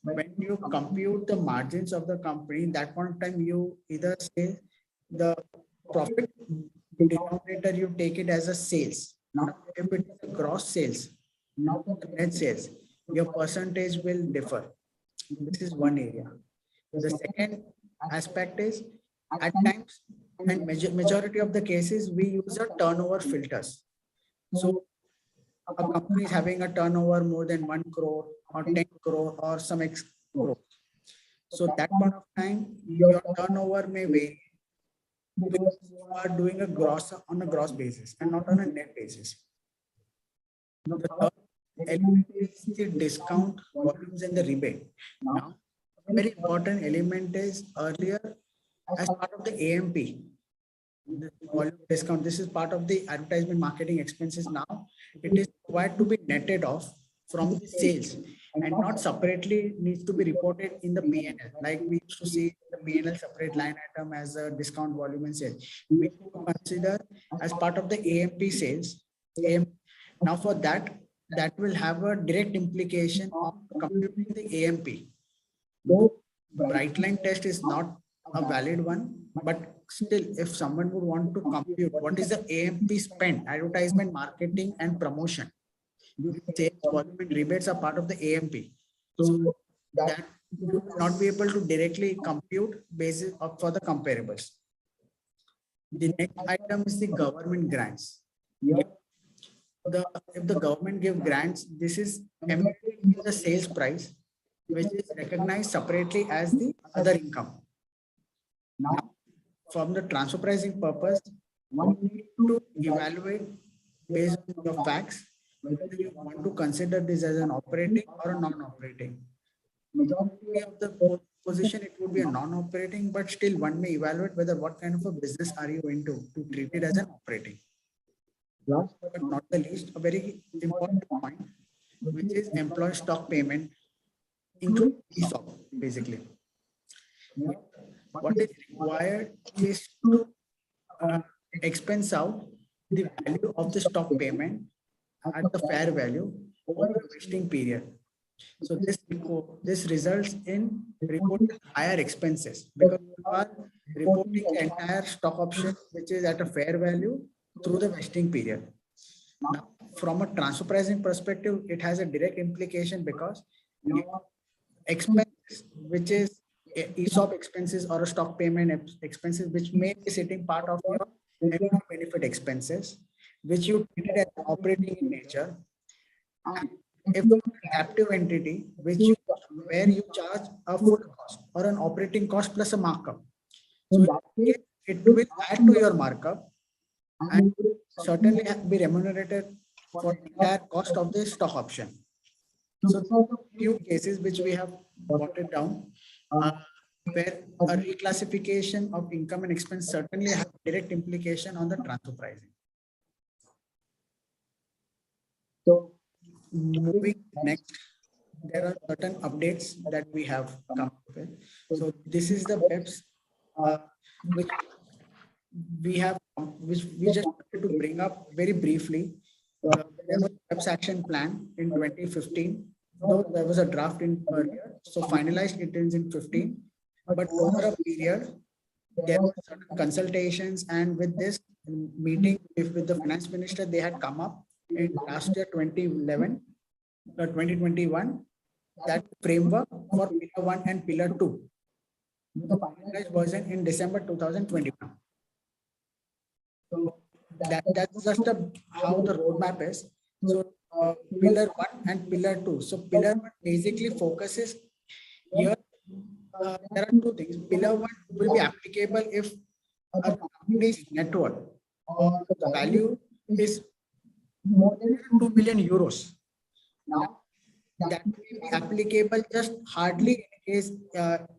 when you compute the margins of the company, that point of time you either say the profit denominator, you take it as a sales. Now, if it is a gross sales, not the net sales, your percentage will differ. This is one area. The second aspect is, at times, and majority of the cases, we use a turnover filters. So a company is having a turnover more than 1 crore or 10 crore or some X crore. So that point of time, your turnover may vary, because you are doing a gross on a gross basis and not on a net basis. The third element is the discount volumes and the rebate. Now, a very important element is earlier, as part of the AMP, the volume discount, this is part of the advertisement marketing expenses. Now it is required to be netted off from the sales and not separately needs to be reported in the P&L. Like we used to see the P&L separate line item as a discount volume and sales. We need to consider as part of the AMP sales. Now for that will have a direct implication of computing the AMP. Though bright line test is not a valid one, but still, if someone would want to compute what is the AMP spend, advertisement, marketing, and promotion, the sales volume and rebates are part of the AMP. So that you will not be able to directly compute basis of for the comparables. The next item is the government grants. If the government give grants, this is embedded in the sales price, which is recognized separately as the other income. Now, from the transfer pricing purpose, one need to evaluate based on your facts whether you want to consider this as an operating or a non-operating. Majority of the position, it would be a non-operating, but still one may evaluate whether what kind of a business are you into to treat it as an operating. Last but not the least, a very important point, which is employee stock payment, including ESOP, basically. What is required is to expense out the value of the stock payment at the fair value over the vesting period. So this results in reporting higher expenses because you are reporting the entire stock option, which is at a fair value through the vesting period. Now, from a transfer pricing perspective, it has a direct implication because your expenses, which is ESOP expenses or a stock payment expenses, which may be sitting part of your employee benefit expenses, which you treated as operating in nature. And if an captive entity, where you charge a full cost or an operating cost plus a markup, so it will add to your markup and certainly be remunerated for the entire cost of the stock option. So there are a few cases which we have noted down, where a reclassification of income and expense certainly have direct implication on the transfer pricing. So moving next, there are certain updates that we have come up with. So this is the webs which we just wanted to bring up very briefly. There was a webs action plan in 2015, though there was a draft in earlier, so finalized it is in 15. But over a period, there were certain consultations, and with this meeting with the finance minister, they had come up in last year 2021, that framework for pillar 1 and pillar 2, the finalized version in December 2021. So that's just how the roadmap is. So pillar 1 and pillar 2. So pillar 1 basically focuses here. There are two things. Pillar 1 will be applicable if a company's net worth or the value is more than 2 billion euros. Now, that will be applicable just hardly is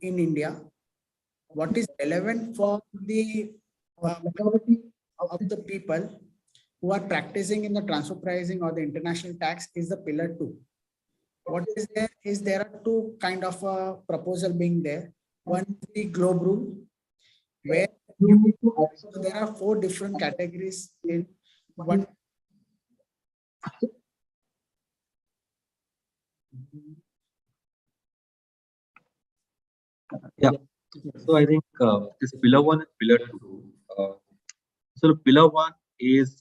in India. What is relevant for the majority of the people who are practicing in the transfer pricing or the international tax is the pillar 2. What is there is there are two kind of proposal being there. One is the globe rule, where you need to also, there are 4 different categories in one. Yeah. So I think this pillar 1 and pillar 2. So the pillar 1 is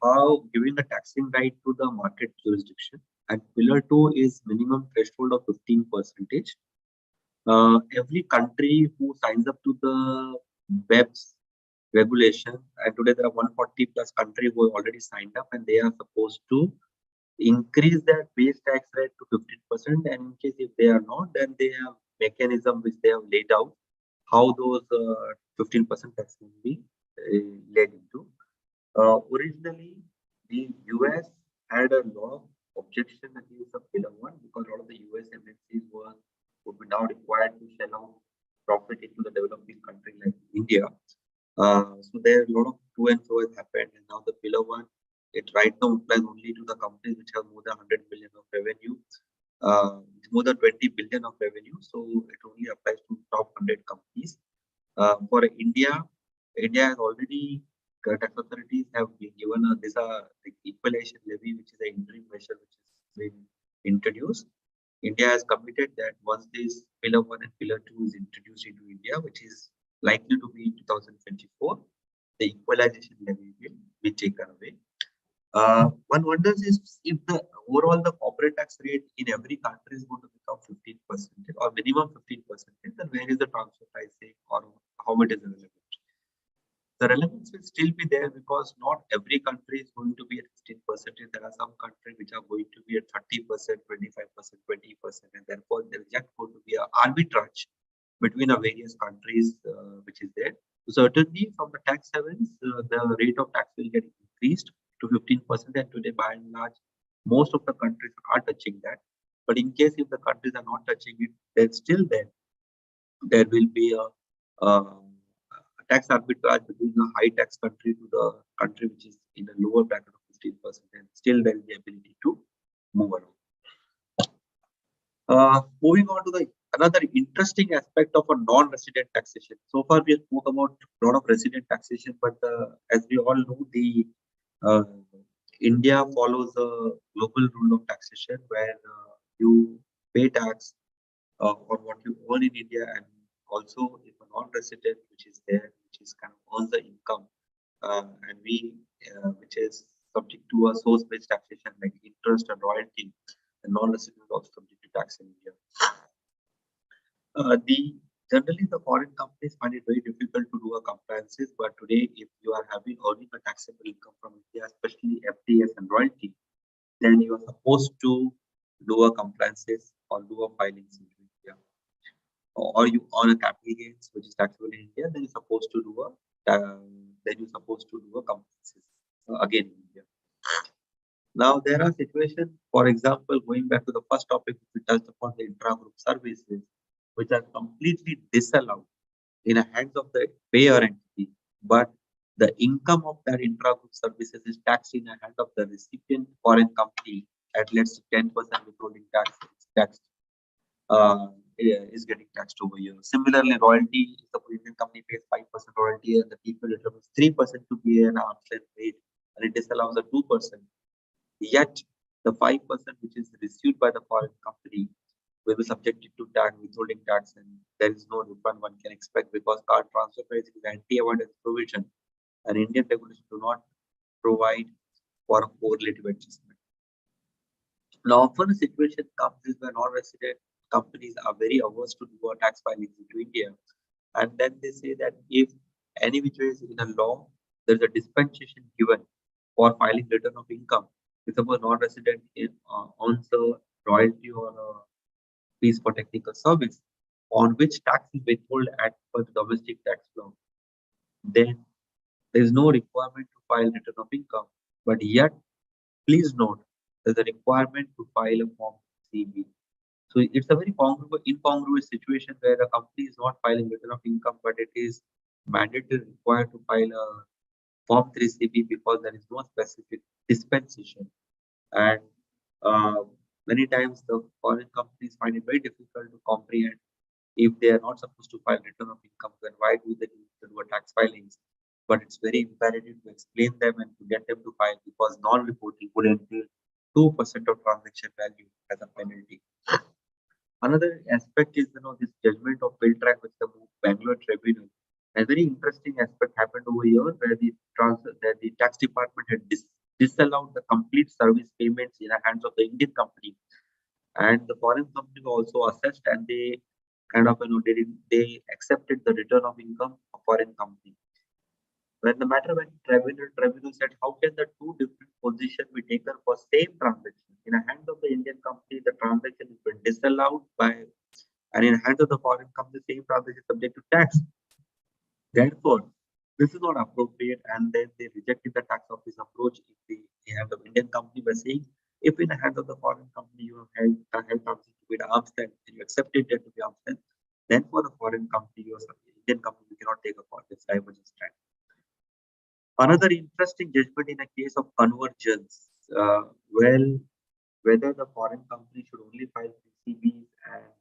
how giving a taxing right to the market jurisdiction, and pillar 2 is minimum threshold of 15%. Every country who signs up to the BEPS regulation, and today there are 140 plus countries who have already signed up, and they are supposed to increase their base tax rate to 15%. And in case if they are not, then they have mechanism which they have laid out how those 15% tax will be laid into. Originally, the US had a lot of objection against the pillar 1 because a lot of the US MNCs would be now required to shell out profit into the developing country like India. So there are a lot of to and fro has happened, and now the pillar 1, it right now applies only to the companies which have more than 100 billion of revenue, more than 20 billion of revenue. So it only applies to top 100 companies. For India has already, tax authorities have been given this equalization levy, which is an interim measure which has been introduced. India has committed that once this Pillar 1 and Pillar 2 is introduced into India, which is likely to be in 2024, the equalization levy will be taken away. One wonders if the overall the corporate tax rate in every country is going to become 15% or minimum 15%, then where is the transfer pricing or how it is relevant? The relevance will still be there because not every country is going to be at 15%. There are some countries which are going to be at 30%, 25%, 20%, and therefore there is just going to be an arbitrage between the various countries which is there. So certainly from the tax havens, the rate of tax will get increased to 15%, and today by and large, most of the countries are touching that. But in case if the countries are not touching it, then still there will be a tax arbitrage between the high tax country to the country which is in a lower bracket of 15%, and still there is the ability to move around. Moving on to the another interesting aspect of a non-resident taxation. So far we have spoke about a lot of resident taxation, but as we all know, the India follows a global rule of taxation where you pay tax on what you earn in India, and also if a non-resident which is there, which is kind of earns the income, and which is subject to a source-based taxation like interest and royalty, the non-resident is also subject to tax in India. Generally the foreign companies find it very difficult to do a compliances, but today if you are earning a taxable income from India, especially FTS and royalty, then you are supposed to do a compliances or do a filings in India. Or you earn a capital gains which is taxable in India, then you're supposed to do a compliances again in India. Now there are situations, for example, going back to the first topic we touched upon, the intra-group services, which are completely disallowed in the hands of the payer entity, but the income of that intra-group services is taxed in the hands of the recipient foreign company at least 10% withholding tax is getting taxed over here. Similarly, royalty, if the Indian company pays 5% royalty and the people determines 3% to be an arm's length rate, and it disallows a 2%. Yet the 5% which is received by the foreign company will be subjected to tax, withholding tax, and there is no refund one can expect because card transfer pricing is anti-avoidance provision, and Indian regulations do not provide for a correlative adjustment. Now, often a situation comes is where non-resident companies are very averse to do a tax filings into India, and then they say that if any which way is in a law, there is a dispensation given for filing return of income. If suppose non-resident owns a royalty or a fees for technical service on which tax is withheld as per the domestic tax law, then there is no requirement to file return of income. But yet, please note, there is a requirement to file a form CB. So it's a very incongruous situation where a company is not filing return of income, but it is mandatory required to file a form 3CB because there is no specific dispensation. And many times the foreign companies find it very difficult to comprehend if they are not supposed to file return of income, then why do they need to do a tax filings? But it's very imperative to explain them and to get them to file because non-reporting would entail 2% of transaction value as a penalty. Another aspect is this judgment of bill track with the Bangalore tribunal. A very interesting aspect happened over here where the tax department had disallowed the complete service payments in the hands of the Indian company, and the foreign company also assessed, and they kind of they accepted the return of income of foreign company. When the matter went to tribunal said, how can the two different positions be taken for same transaction? In the hands of the Indian company, the transaction has been disallowed and in the hands of the foreign company, the same transaction is subject to tax. Therefore, this is not appropriate, and then they rejected the tax office approach. If they have the Indian company by saying, if in the hands of the foreign company you have held transaction to be an arm's length and you accepted it to be arm's length, then for the foreign company, Indian company, you cannot take a part. It's divergence stand. Another interesting judgment in a case of convergence, whether the foreign company should only file PCBs and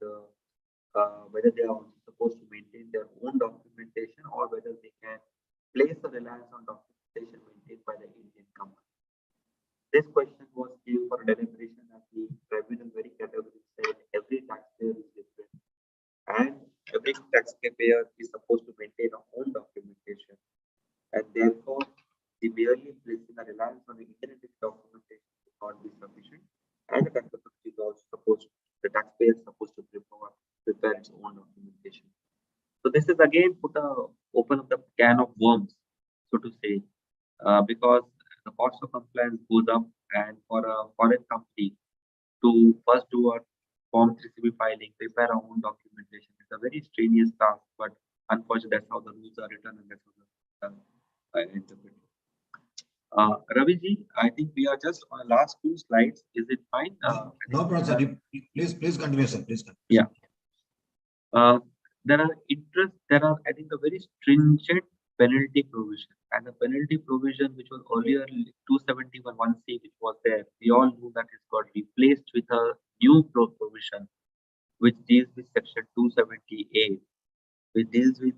whether they are also supposed to maintain their own documentation or whether they can place a reliance on documentation maintained by the Indian company. This question was given for deliberation at the tribunal very categorically said payer is supposed to maintain our own documentation, and therefore the merely placing a reliance on the internet documentation will not be sufficient, and the tax authority is also the taxpayer is supposed to prepare its own documentation. So this is again open up the can of worms, so to say, because the cost of compliance goes up, and for a foreign company to first do a Form 3CB filing, prepare our own documentation. It's a very strenuous task, but unfortunately, that's how the rules are written and that's how the interpreted. Raviji, I think we are just on the last 2 slides. Is it fine? No problem, sir. Please continue, sir. Please continue. Yeah. There are, I think, a very stringent penalty provision, and the penalty provision which was earlier 271 1C, which was there, we all knew that it got replaced with a new provision which deals with section 278, which deals with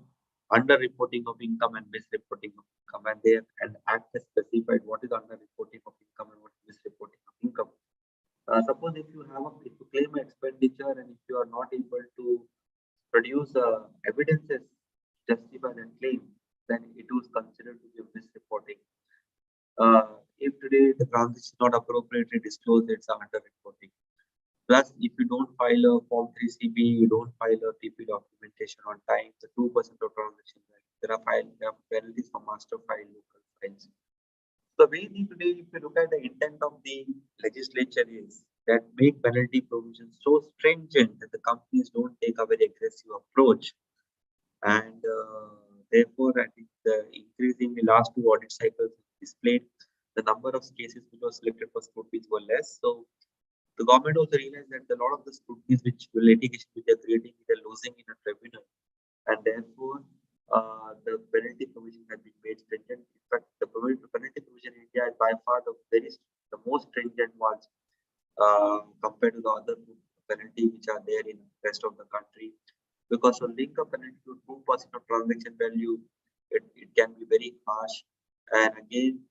under-reporting of income and misreporting of income, and there an act has specified what is under-reporting of income and what is misreporting of income. Suppose if you claim an expenditure and if you are not able to produce evidences to justify that claim, then it was considered to be a misreporting. If today the transaction is not appropriately disclosed, it's under-reporting. Plus, if you don't file a Form 3CB, you don't file a TP documentation on time, the 2% of transaction value, there are penalties for master file, local files. The way today, if you look at the intent of the legislature is that make penalty provisions so stringent that the companies don't take a very aggressive approach. And therefore, I think the increase in the last 2 audit cycles displayed the number of cases which were selected for scrutinies were less. So the government also realized that a lot of the scrutinies which litigation which they're creating, they're losing in a tribunal, and therefore the penalty provision has been made stringent. In fact, the penalty provision in India is by far the most stringent ones compared to the other penalty which are there in the rest of the country. Because to link a penalty to 2% of transaction value, it can be very harsh. And again,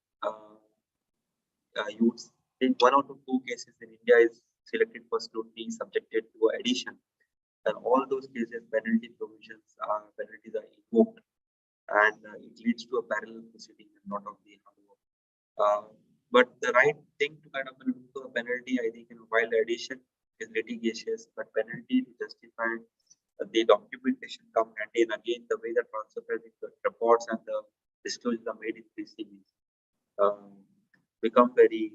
you would think 1 out of 2 cases in India is selected for scrutiny, subjected to addition. And all those cases, penalties are invoked, and it leads to a parallel proceeding and not of the hard work. But the right thing to kind of look to a penalty, I think, while the addition is litigious, but penalty to justify the documentation come handy. And again, the way the transfer reports and the disclosures are made in 3CBs become very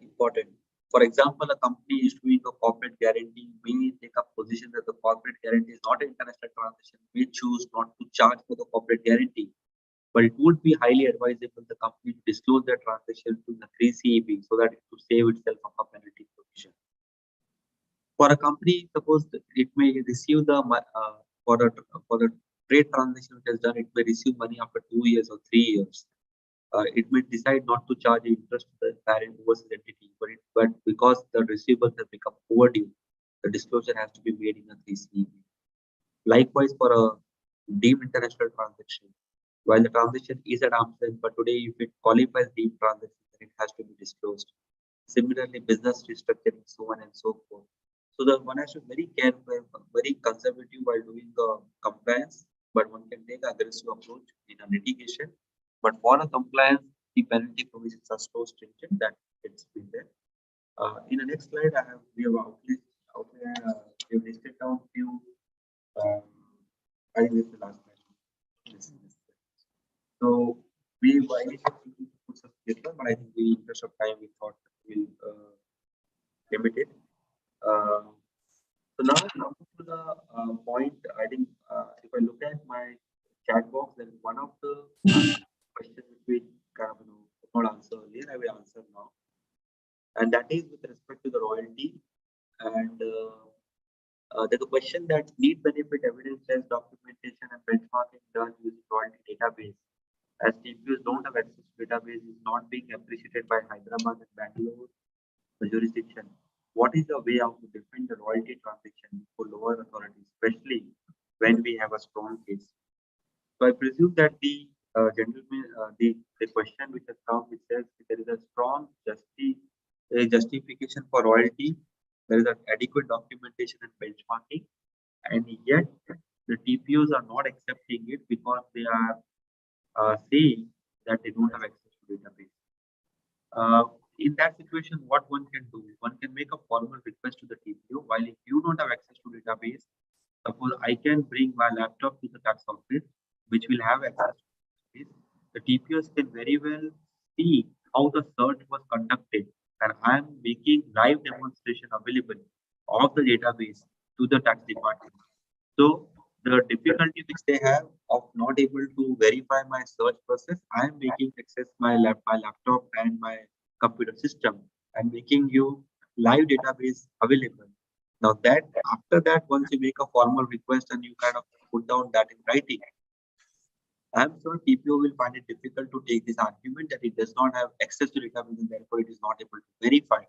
important. For example, a company issuing a corporate guarantee may take up position that the corporate guarantee is not an international transaction, may choose not to charge for the corporate guarantee. But it would be highly advisable the company to disclose their transaction to the 3CEB so that it could save itself of a penalty provision. For a company, suppose it may receive the for the trade transaction which has done, it may receive money after 2 years or 3 years. It may decide not to charge interest to the parent versus entity, but because the receivables have become overdue, the disclosure has to be made in a 3CEB. Likewise, for a deemed international transaction, while the transaction is at arm's length, but today if it qualifies deemed transaction, then it has to be disclosed. Similarly, business restructuring, so on and so forth. So the one has to be very careful, very conservative while doing the compliance, but one can take an aggressive approach in a litigation. But for a compliance, the penalty provisions are so stringent that it's been there. In the next slide, we have listed down few. I think this is the last slide. So we were initially to put some paper, but I think in the interest of time, we thought we'll limit it. So now to the point, I think if I look at my chat box, there is one of the questions which we kind of not answer earlier, I will answer now. And that is with respect to the royalty. And there's a question that need benefit evidence-based documentation and benchmarking done using royalty database. As TPUs don't have access to database, is not being appreciated by Hyderabad and Bangalore, the jurisdiction. What is the way out to defend the royalty transaction for lower authorities, especially when we have a strong case? So I presume that the gentleman, the question which has come, which says there is a strong justification for royalty, there is an adequate documentation and benchmarking, and yet the TPOs are not accepting it because they are saying that they don't have access to database. In that situation, what one can do? One can make a formal request to the TPO. While if you don't have access to database, suppose I can bring my laptop to the tax office, which will have access to database. The TPOs can very well see how the search was conducted, and I am making live demonstration available of the database to the tax department. So the difficulty which they have of not able to verify my search process, I am making access my laptop and my computer system and making you live database available. Now that after that, once you make a formal request and you kind of put down that in writing, I'm sure TPO will find it difficult to take this argument that it does not have access to database and therefore it is not able to verify.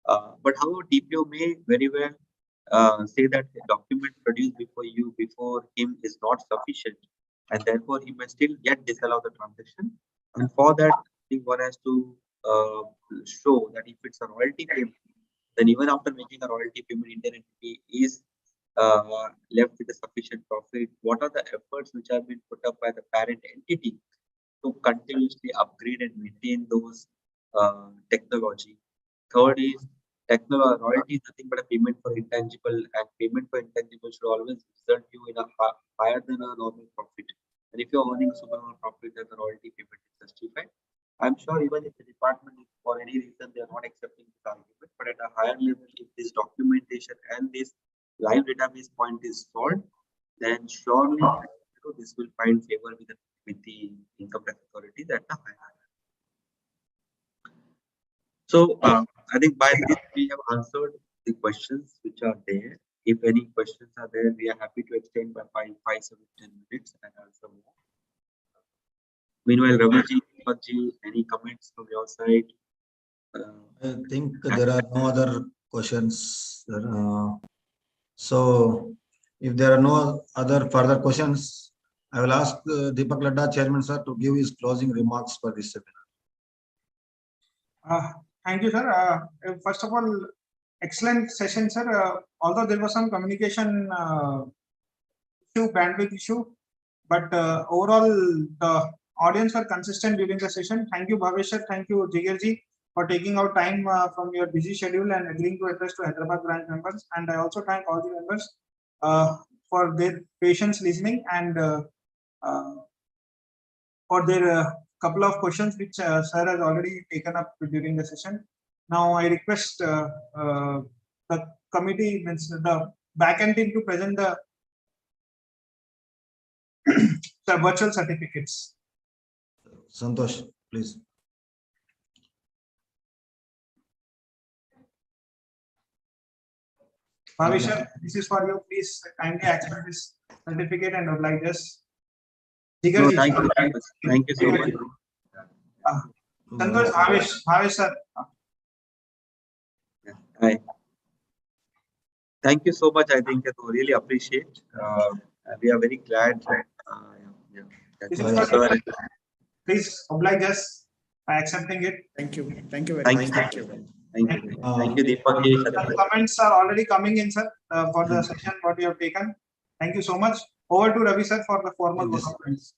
But however, TPO may very well say that the document produced before him is not sufficient, and therefore he may still yet disallow the transaction. And for that, I think one has to show that if it's a royalty payment, then even after making a royalty payment, Indian entity is left with a sufficient profit. What are the efforts which have been put up by the parent entity to continuously upgrade and maintain those technology? Third is royalty is nothing but a payment for intangible, and payment for intangible should always result you in a higher than a normal profit. And if you're earning super normal profit, then the royalty payment is justified. I'm sure even if the department, for any reason, they are not accepting this argument, but at a higher level, if this documentation and this live database point is solved, then surely this will find favor with the income tax authorities at the higher. So I think by this we have answered the questions which are there. If any questions are there, we are happy to extend by 5, 7, 10 minutes and answer more. Meanwhile, Raviji, any comments from your side? I think there are no other questions. So if there are no other further questions, I will ask Deepak Ladda, Chairman Sir, to give his closing remarks for this seminar. Thank you, sir. First of all, excellent session, sir. Although there was some communication bandwidth issue, but overall the audience were consistent during the session. Thank you, Bhavesh sir. Thank you, Jigarji, for taking out time from your busy schedule and agreeing to address to Hyderabad branch members. And I also thank all the members for their patience listening and for their couple of questions which sir has already taken up during the session. Now I request the committee, means the backend team, to present the virtual certificates. Santosh, please. Bhavesh sir, this is for you. Please kindly accept this certificate and oblige us. No, thank you so much. Santosh, Bhavesh sir. Hi. Thank you so much. I think I really appreciate. We are very glad. This is for you. Please oblige us by accepting it. Thank you. Thank you very Thank much. you. Thank you. Thank you, Deepak. The comments are already coming in, sir, for the session what you have taken. Thank you so much. Over to Ravi sir for the formal comments.